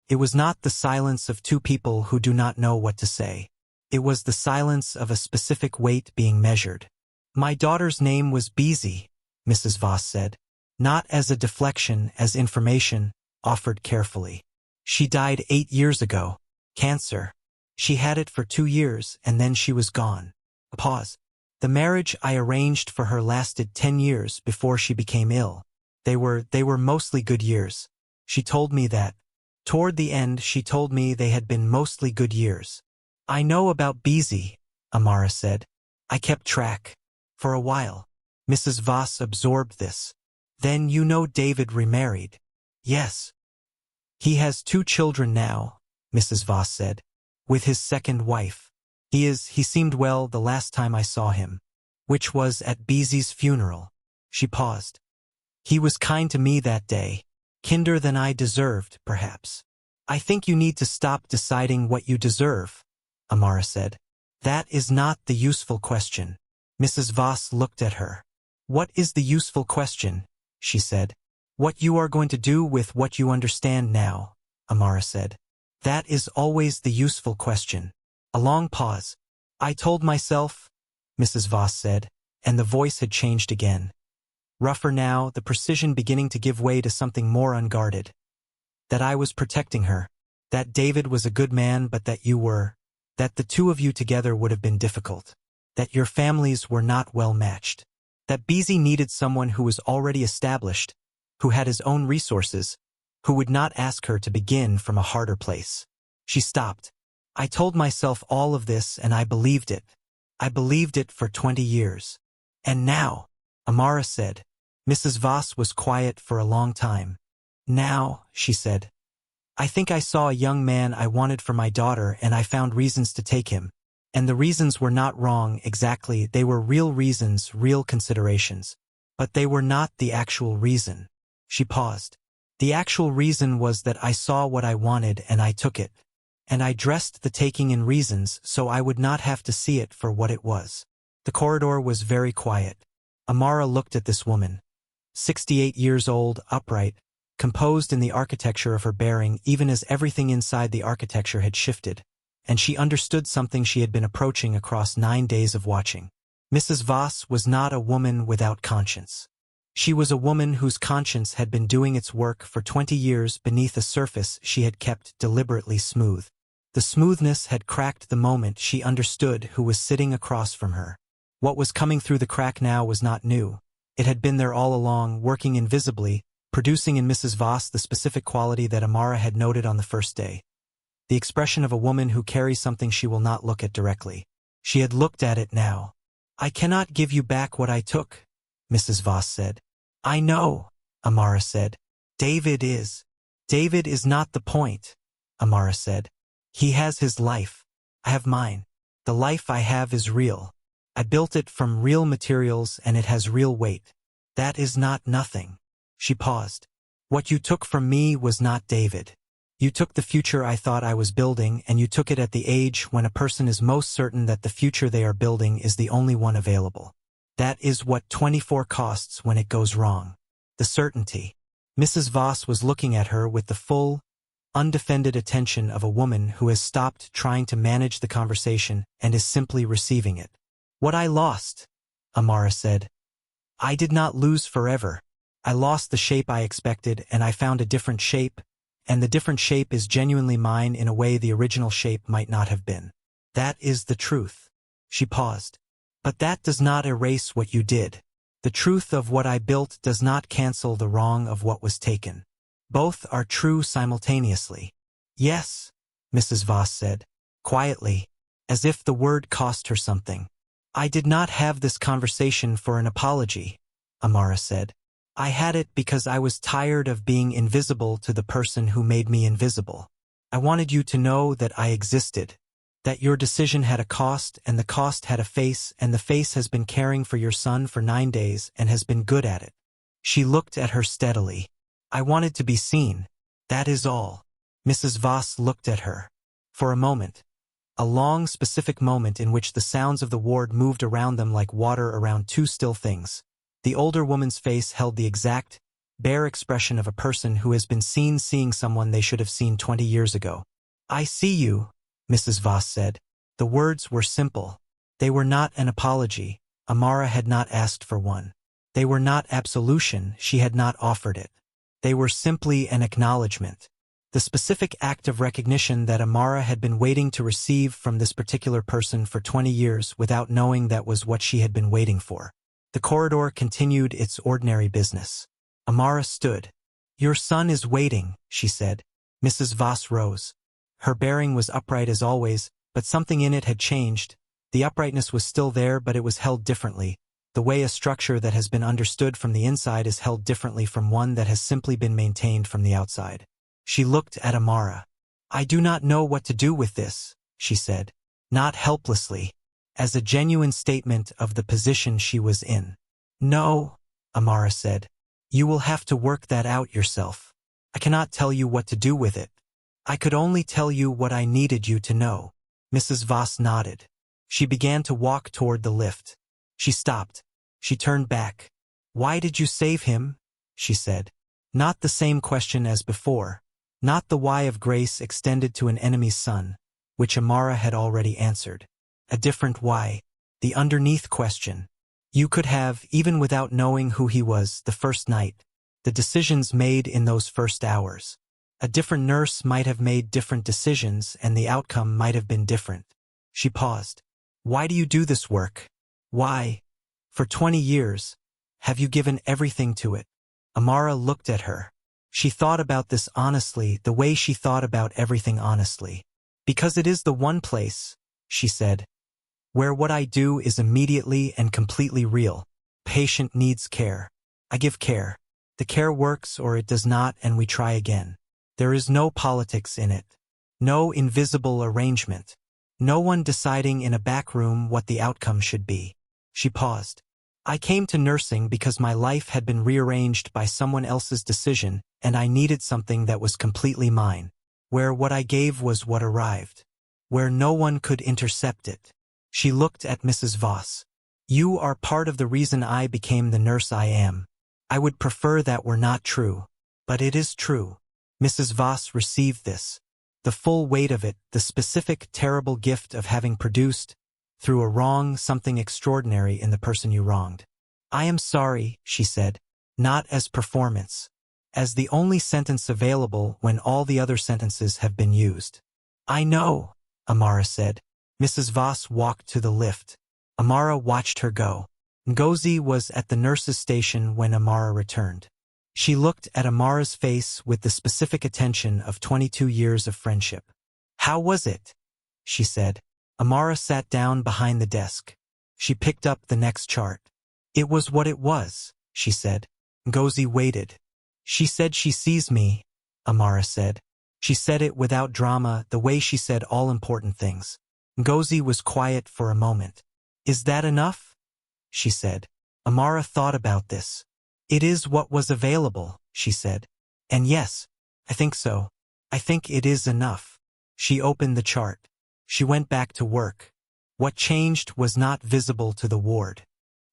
It was not the silence of 2 people who do not know what to say. It was the silence of a specific weight being measured. My daughter's name was Beezy, Mrs. Voss said. Not as a deflection, as information, offered carefully. She died 8 years ago. Cancer. She had it for 2 years and then she was gone. A pause. The marriage I arranged for her lasted 10 years before she became ill. They were mostly good years. She told me that. Toward the end she told me they had been mostly good years. I know about Beezy, Amara said. I kept track. For a while. Mrs. Voss absorbed this. Then you know David remarried. Yes. He has 2 children now, Mrs. Voss said. With his second wife. He seemed well the last time I saw him. Which was at Beezy's funeral. She paused. He was kind to me that day. Kinder than I deserved, perhaps. I think you need to stop deciding what you deserve, Amara said. That is not the useful question. Mrs. Voss looked at her. What is the useful question? She said. What you are going to do with what you understand now, Amara said. That is always the useful question. A long pause. I told myself, Mrs. Voss said, and the voice had changed again. Rougher now, the precision beginning to give way to something more unguarded. That I was protecting her. That David was a good man but that you were. That the 2 of you together would have been difficult. That your families were not well matched. That Beezy needed someone who was already established, who had his own resources, who would not ask her to begin from a harder place. She stopped. I told myself all of this and I believed it. I believed it for 20 years. And now, Amara said. Mrs. Voss was quiet for a long time. Now, she said. I think I saw a young man I wanted for my daughter and I found reasons to take him. And the reasons were not wrong exactly, they were real reasons, real considerations. But they were not the actual reason. She paused. The actual reason was that I saw what I wanted and I took it. And I dressed the taking in reasons so I would not have to see it for what it was. The corridor was very quiet. Amara looked at this woman. 68 years old, upright, composed in the architecture of her bearing even as everything inside the architecture had shifted, and she understood something she had been approaching across 9 days of watching. Mrs. Voss was not a woman without conscience. She was a woman whose conscience had been doing its work for 20 years beneath a surface she had kept deliberately smooth. The smoothness had cracked the moment she understood who was sitting across from her. What was coming through the crack now was not new. It had been there all along, working invisibly, producing in Mrs. Voss the specific quality that Amara had noted on the first day. The expression of a woman who carries something she will not look at directly. She had looked at it now. "I cannot give you back what I took," Mrs. Voss said. "I know," Amara said. David is not the point," Amara said. "He has his life. I have mine. The life I have is real. I built it from real materials and it has real weight. That is not nothing." She paused. "What you took from me was not David. You took the future I thought I was building, and you took it at the age when a person is most certain that the future they are building is the only one available. That is what 24 costs when it goes wrong. The certainty." Mrs. Voss was looking at her with the full, undefended attention of a woman who has stopped trying to manage the conversation and is simply receiving it. "What I lost," Amara said. "I did not lose forever. I lost the shape I expected and I found a different shape, and the different shape is genuinely mine in a way the original shape might not have been. That is the truth." She paused. "But that does not erase what you did. The truth of what I built does not cancel the wrong of what was taken. Both are true simultaneously." "Yes," Mrs. Voss said, quietly, as if the word cost her something. "I did not have this conversation for an apology," Amara said. "I had it because I was tired of being invisible to the person who made me invisible. I wanted you to know that I existed, that your decision had a cost and the cost had a face and the face has been caring for your son for 9 days and has been good at it." She looked at her steadily. "I wanted to be seen. That is all." Mrs. Voss looked at her. For a moment. A long, specific moment in which the sounds of the ward moved around them like water around two still things. The older woman's face held the exact, bare expression of a person who has been seen seeing someone they should have seen 20 years ago. "I see you," Mrs. Voss said. The words were simple. They were not an apology. Amara had not asked for one. They were not absolution. She had not offered it. They were simply an acknowledgement. The specific act of recognition that Amara had been waiting to receive from this particular person for 20 years without knowing that was what she had been waiting for. The corridor continued its ordinary business. Amara stood. "Your son is waiting," she said. Mrs. Voss rose. Her bearing was upright as always, but something in it had changed. The uprightness was still there, but it was held differently, the way a structure that has been understood from the inside is held differently from one that has simply been maintained from the outside. She looked at Amara. "I do not know what to do with this," she said, not helplessly, as a genuine statement of the position she was in. "No," Amara said. "You will have to work that out yourself. I cannot tell you what to do with it. I could only tell you what I needed you to know." Mrs. Voss nodded. She began to walk toward the lift. She stopped. She turned back. "Why did you save him?" she said. Not the same question as before. Not the why of grace extended to an enemy's son, which Amara had already answered. A different why. The underneath question. You could have, even without knowing who he was the first night, the decisions made in those first hours. A different nurse might have made different decisions and the outcome might have been different. She paused. "Why do you do this work? Why? For 20 years, have you given everything to it?" Amara looked at her. She thought about this honestly, the way she thought about everything honestly. "Because it is the one place," she said, "where what I do is immediately and completely real. Patient needs care. I give care. The care works or it does not and we try again. There is no politics in it. No invisible arrangement. No one deciding in a back room what the outcome should be." She paused. "I came to nursing because my life had been rearranged by someone else's decision and I needed something that was completely mine. where what I gave was what arrived, where no one could intercept it. She looked at Mrs. Voss. You are part of the reason I became the nurse I am. I would prefer that were not true, but it is true. Mrs. Voss received this. The full weight of it, the specific, terrible gift of having produced, through a wrong, something extraordinary in the person you wronged. I am sorry, she said, not as performance, as the only sentence available when all the other sentences have been used. I know, Amara said. Mrs. Voss walked to the lift. Amara watched her go. Ngozi was at the nurse's station when Amara returned. She looked at Amara's face with the specific attention of 22 years of friendship. How was it? She said. Amara sat down behind the desk. She picked up the next chart. It was what it was, she said. Ngozi waited. She said she sees me, Amara said. She said it without drama, the way she said all important things. Ngozi was quiet for a moment. Is that enough? She said. Amara thought about this. It is what was available, she said. And yes, I think so. I think it is enough. She opened the chart. She went back to work. What changed was not visible to the ward.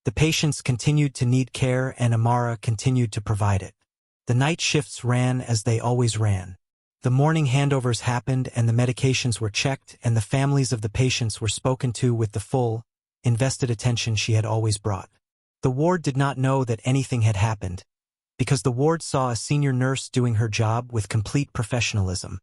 The patients continued to need care and Amara continued to provide it. The night shifts ran as they always ran. The morning handovers happened and the medications were checked and the families of the patients were spoken to with the full, invested attention she had always brought. The ward did not know that anything had happened, because the ward saw a senior nurse doing her job with complete professionalism,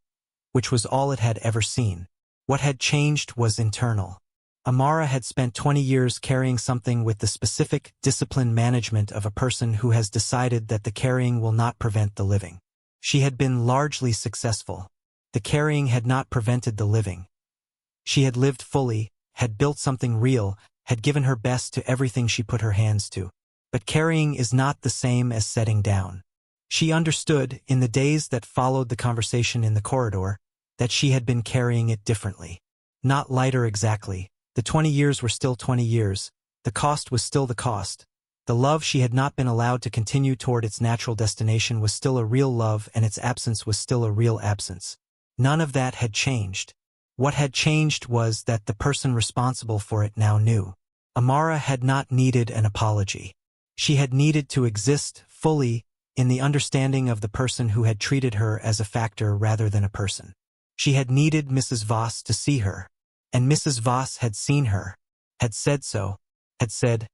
which was all it had ever seen. What had changed was internal. Amara had spent 20 years carrying something with the specific discipline management of a person who has decided that the carrying will not prevent the living. She had been largely successful. The carrying had not prevented the living. She had lived fully, had built something real, had given her best to everything she put her hands to. But carrying is not the same as setting down. She understood, in the days that followed the conversation in the corridor, that she had been carrying it differently. Not lighter exactly. The 20 years were still 20 years. The cost was still the cost. The love she had not been allowed to continue toward its natural destination was still a real love and its absence was still a real absence. None of that had changed. What had changed was that the person responsible for it now knew. Amara had not needed an apology. She had needed to exist fully in the understanding of the person who had treated her as a factor rather than a person. She had needed Mrs. Voss to see her, and Mrs. Voss had seen her, had said so, had said,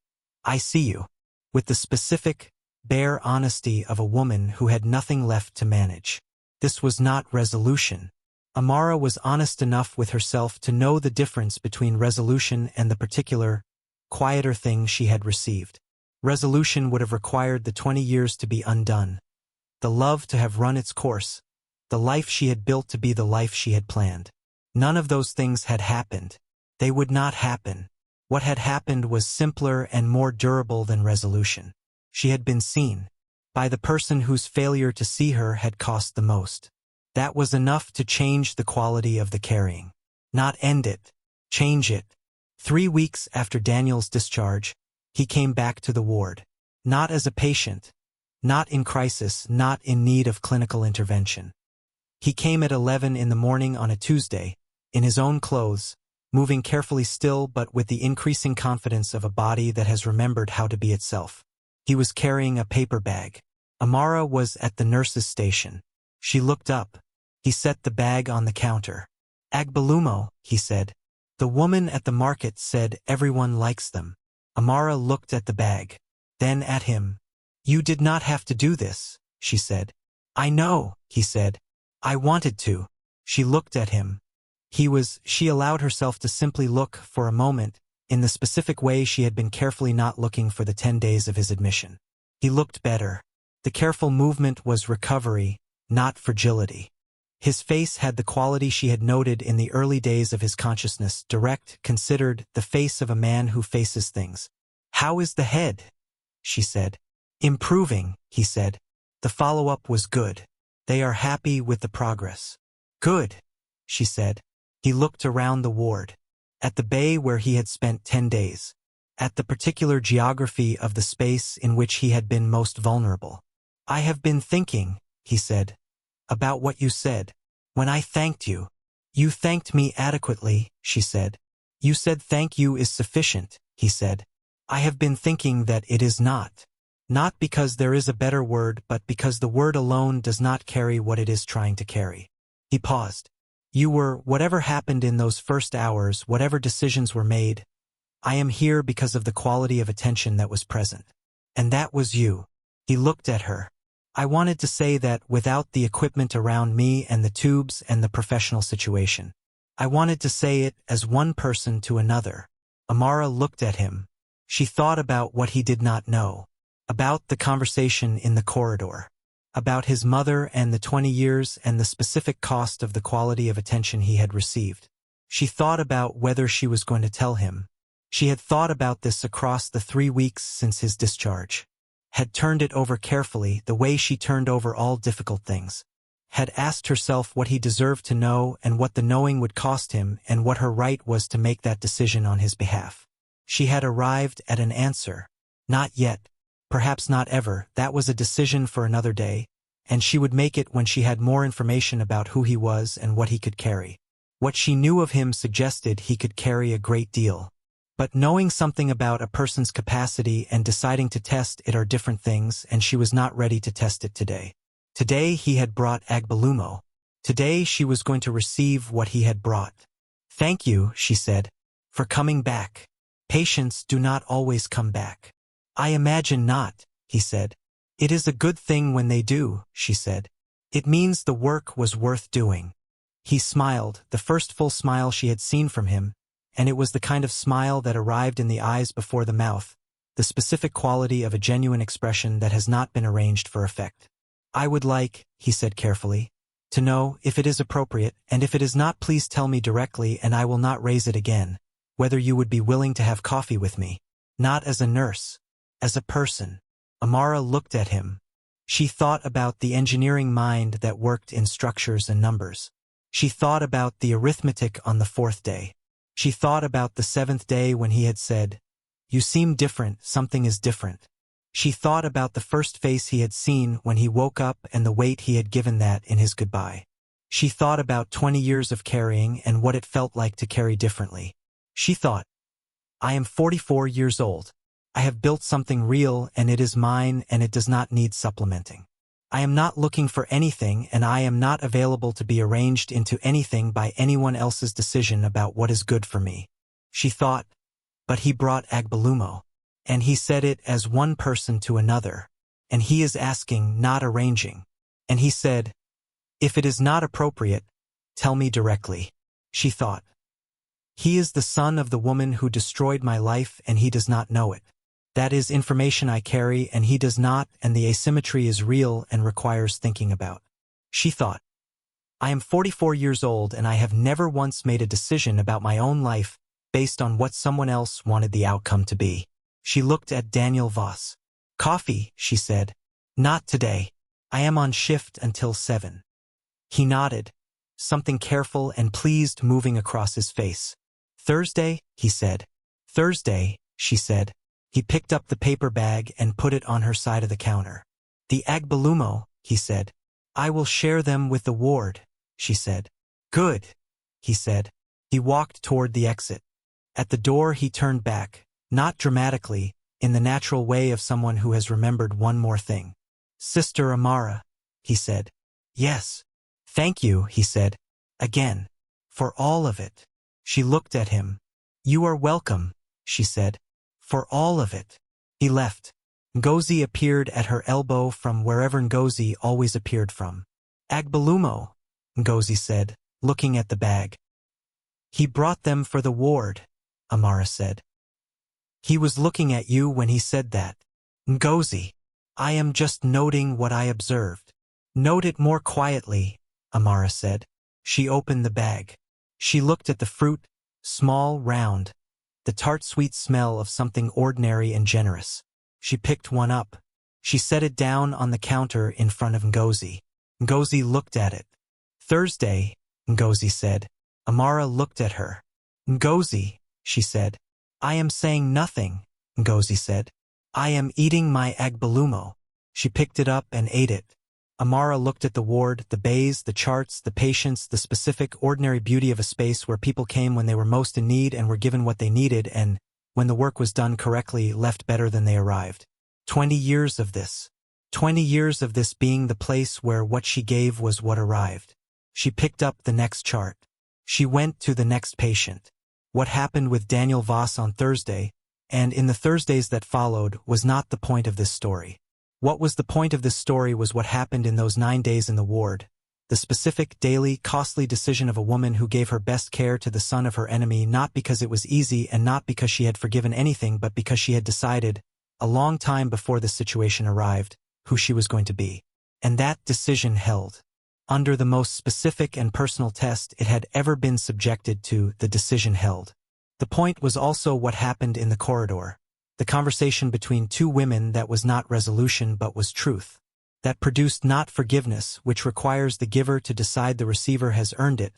I see you, with the specific, bare honesty of a woman who had nothing left to manage. This was not resolution. Amara was honest enough with herself to know the difference between resolution and the particular, quieter thing she had received. Resolution would have required the 20 years to be undone, the love to have run its course, the life she had built to be the life she had planned. None of those things had happened. They would not happen. What had happened was simpler and more durable than resolution. She had been seen by the person whose failure to see her had cost the most. That was enough to change the quality of the carrying. Not end it, change it. 3 weeks after Daniel's discharge, he came back to the ward. Not as a patient, not in crisis, not in need of clinical intervention. He came at 11 in the morning on a Tuesday, in his own clothes, moving carefully still but with the increasing confidence of a body that has remembered how to be itself. He was carrying a paper bag. Amara was at the nurse's station. She looked up. He set the bag on the counter. Agbalumo, he said. The woman at the market said everyone likes them. Amara looked at the bag, then at him. You did not have to do this, she said. I know, he said. I wanted to. She looked at him. She allowed herself to simply look for a moment, in the specific way she had been carefully not looking for the 10 days of his admission. He looked better. The careful movement was recovery, not fragility. His face had the quality she had noted in the early days of his consciousness, direct, considered, the face of a man who faces things. How is the head? She said. Improving, he said. The follow-up was good. They are happy with the progress. Good, she said. He looked around the ward. At the bay where he had spent 10 days. At the particular geography of the space in which he had been most vulnerable. I have been thinking, he said, about what you said. When I thanked you. You thanked me adequately, she said. You said thank you is sufficient, he said. I have been thinking that it is not. Not because there is a better word, but because the word alone does not carry what it is trying to carry. He paused. You were, whatever happened in those first hours, whatever decisions were made, I am here because of the quality of attention that was present. And that was you. He looked at her. I wanted to say that without the equipment around me and the tubes and the professional situation. I wanted to say it as one person to another. Amara looked at him. She thought about what he did not know. About the conversation in the corridor. About his mother and the 20 years and the specific cost of the quality of attention he had received. She thought about whether she was going to tell him. She had thought about this across the 3 weeks since his discharge. Had turned it over carefully, the way she turned over all difficult things. Had asked herself what he deserved to know and what the knowing would cost him and what her right was to make that decision on his behalf. She had arrived at an answer. Not yet. Perhaps not ever. That was a decision for another day, and she would make it when she had more information about who he was and what he could carry. What she knew of him suggested he could carry a great deal. But knowing something about a person's capacity and deciding to test it are different things, and she was not ready to test it today. Today he had brought Agbalumo. Today she was going to receive what he had brought. Thank you, she said, for coming back. Patients do not always come back. I imagine not, he said. It is a good thing when they do, she said. It means the work was worth doing. He smiled, the first full smile she had seen from him, and it was the kind of smile that arrived in the eyes before the mouth, the specific quality of a genuine expression that has not been arranged for effect. I would like, he said carefully, to know if it is appropriate, and if it is not, please tell me directly and I will not raise it again, whether you would be willing to have coffee with me. Not as a nurse. As a person. Amara looked at him. She thought about the engineering mind that worked in structures and numbers. She thought about the arithmetic on the 4th day. She thought about the 7th day when he had said, "You seem different, something is different." She thought about the first face he had seen when he woke up and the weight he had given that in his goodbye. She thought about 20 years of carrying and what it felt like to carry differently. She thought, I am 44 years old. I have built something real and it is mine and it does not need supplementing. I am not looking for anything and I am not available to be arranged into anything by anyone else's decision about what is good for me. She thought, but he brought Agbalumo. And he said it as one person to another. And he is asking, not arranging. And he said, if it is not appropriate, tell me directly. She thought. He is the son of the woman who destroyed my life and he does not know it. That is information I carry and he does not, and the asymmetry is real and requires thinking about. She thought. I am 44 years old and I have never once made a decision about my own life based on what someone else wanted the outcome to be. She looked at Daniel Voss. Coffee, she said. Not today. I am on shift until 7. He nodded, something careful and pleased moving across his face. Thursday, he said. Thursday, she said. He picked up the paper bag and put it on her side of the counter. The Agbalumo, he said. I will share them with the ward, she said. Good, he said. He walked toward the exit. At the door he turned back, not dramatically, in the natural way of someone who has remembered one more thing. Sister Amara, he said. Yes. Thank you, he said. Again. For all of it. She looked at him. You are welcome, she said. For all of it. He left. Ngozi appeared at her elbow from wherever Ngozi always appeared from. Agbalumo, Ngozi said, looking at the bag. He brought them for the ward, Amara said. He was looking at you when he said that. Ngozi. I am just noting what I observed. Note it more quietly, Amara said. She opened the bag. She looked at the fruit, small, round, the tart sweet smell of something ordinary and generous. She picked one up. She set it down on the counter in front of Ngozi. Ngozi looked at it. Thursday, Ngozi said. Amara looked at her. Ngozi, she said. I am saying nothing, Ngozi said. I am eating my Agbalumo. She picked it up and ate it. Amara looked at the ward, the bays, the charts, the patients, the specific, ordinary beauty of a space where people came when they were most in need and were given what they needed and, when the work was done correctly, left better than they arrived. 20 years of this. 20 years of this being the place where what she gave was what arrived. She picked up the next chart. She went to the next patient. What happened with Daniel Voss on Thursday, and in the Thursdays that followed, was not the point of this story. What was the point of this story was what happened in those 9 days in the ward, the specific, daily, costly decision of a woman who gave her best care to the son of her enemy, not because it was easy and not because she had forgiven anything, but because she had decided, a long time before the situation arrived, who she was going to be. And that decision held. Under the most specific and personal test it had ever been subjected to, the decision held. The point was also what happened in the corridor. The conversation between two women that was not resolution but was truth. That produced not forgiveness, which requires the giver to decide the receiver has earned it,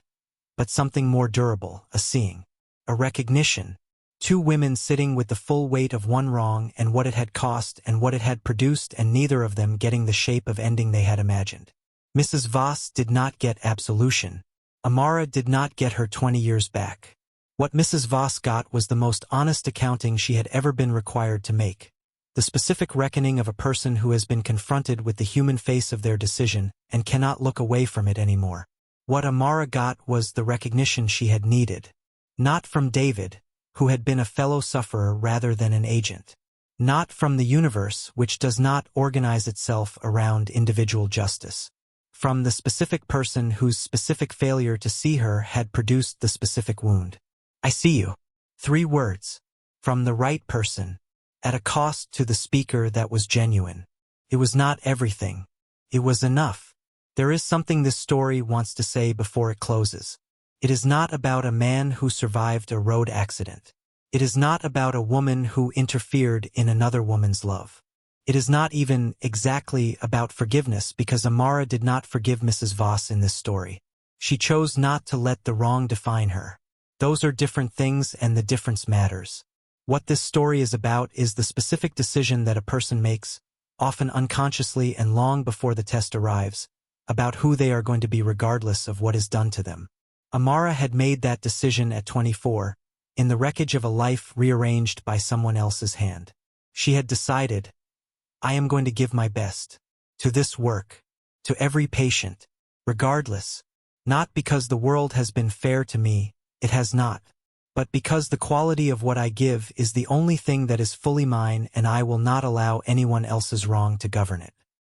but something more durable, a seeing. A recognition. Two women sitting with the full weight of one wrong and what it had cost and what it had produced, and neither of them getting the shape of ending they had imagined. Mrs. Voss did not get absolution. Amara did not get her 20 years back. What Mrs. Voss got was the most honest accounting she had ever been required to make. The specific reckoning of a person who has been confronted with the human face of their decision and cannot look away from it anymore. What Amara got was the recognition she had needed. Not from David, who had been a fellow sufferer rather than an agent. Not from the universe, which does not organize itself around individual justice. From the specific person whose specific failure to see her had produced the specific wound. I see you. 3 words. From the right person. At a cost to the speaker that was genuine. It was not everything. It was enough. There is something this story wants to say before it closes. It is not about a man who survived a road accident. It is not about a woman who interfered in another woman's love. It is not even exactly about forgiveness, because Amara did not forgive Mrs. Voss in this story. She chose not to let the wrong define her. Those are different things, and the difference matters. What this story is about is the specific decision that a person makes, often unconsciously and long before the test arrives, about who they are going to be regardless of what is done to them. Amara had made that decision at 24, in the wreckage of a life rearranged by someone else's hand. She had decided, I am going to give my best. To this work. To every patient. Regardless. Not because the world has been fair to me, it has not. But because the quality of what I give is the only thing that is fully mine, and I will not allow anyone else's wrong to govern it.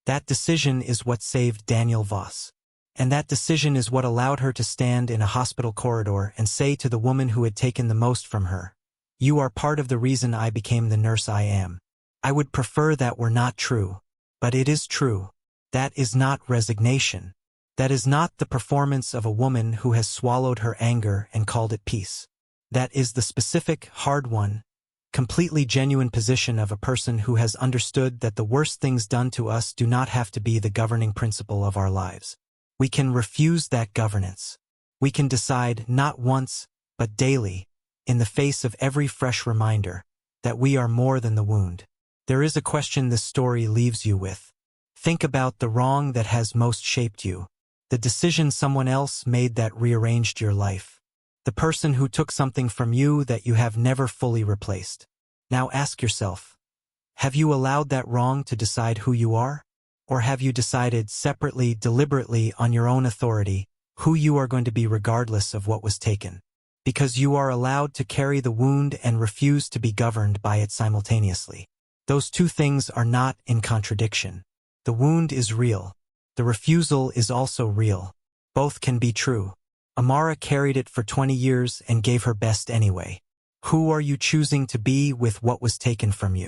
That decision is what saved Daniel Voss. And that decision is what allowed her to stand in a hospital corridor and say to the woman who had taken the most from her, you are part of the reason I became the nurse I am. I would prefer that were not true. But it is true. That is not resignation. That is not the performance of a woman who has swallowed her anger and called it peace. That is the specific, hard-won, completely genuine position of a person who has understood that the worst things done to us do not have to be the governing principle of our lives. We can refuse that governance. We can decide not once, but daily, in the face of every fresh reminder, that we are more than the wound. There is a question this story leaves you with. Think about the wrong that has most shaped you. The decision someone else made that rearranged your life. The person who took something from you that you have never fully replaced. Now ask yourself, have you allowed that wrong to decide who you are? Or have you decided separately, deliberately, on your own authority, who you are going to be regardless of what was taken? Because you are allowed to carry the wound and refuse to be governed by it simultaneously. Those two things are not in contradiction. The wound is real. The refusal is also real. Both can be true. Amara carried it for 20 years and gave her best anyway. Who are you choosing to be with what was taken from you?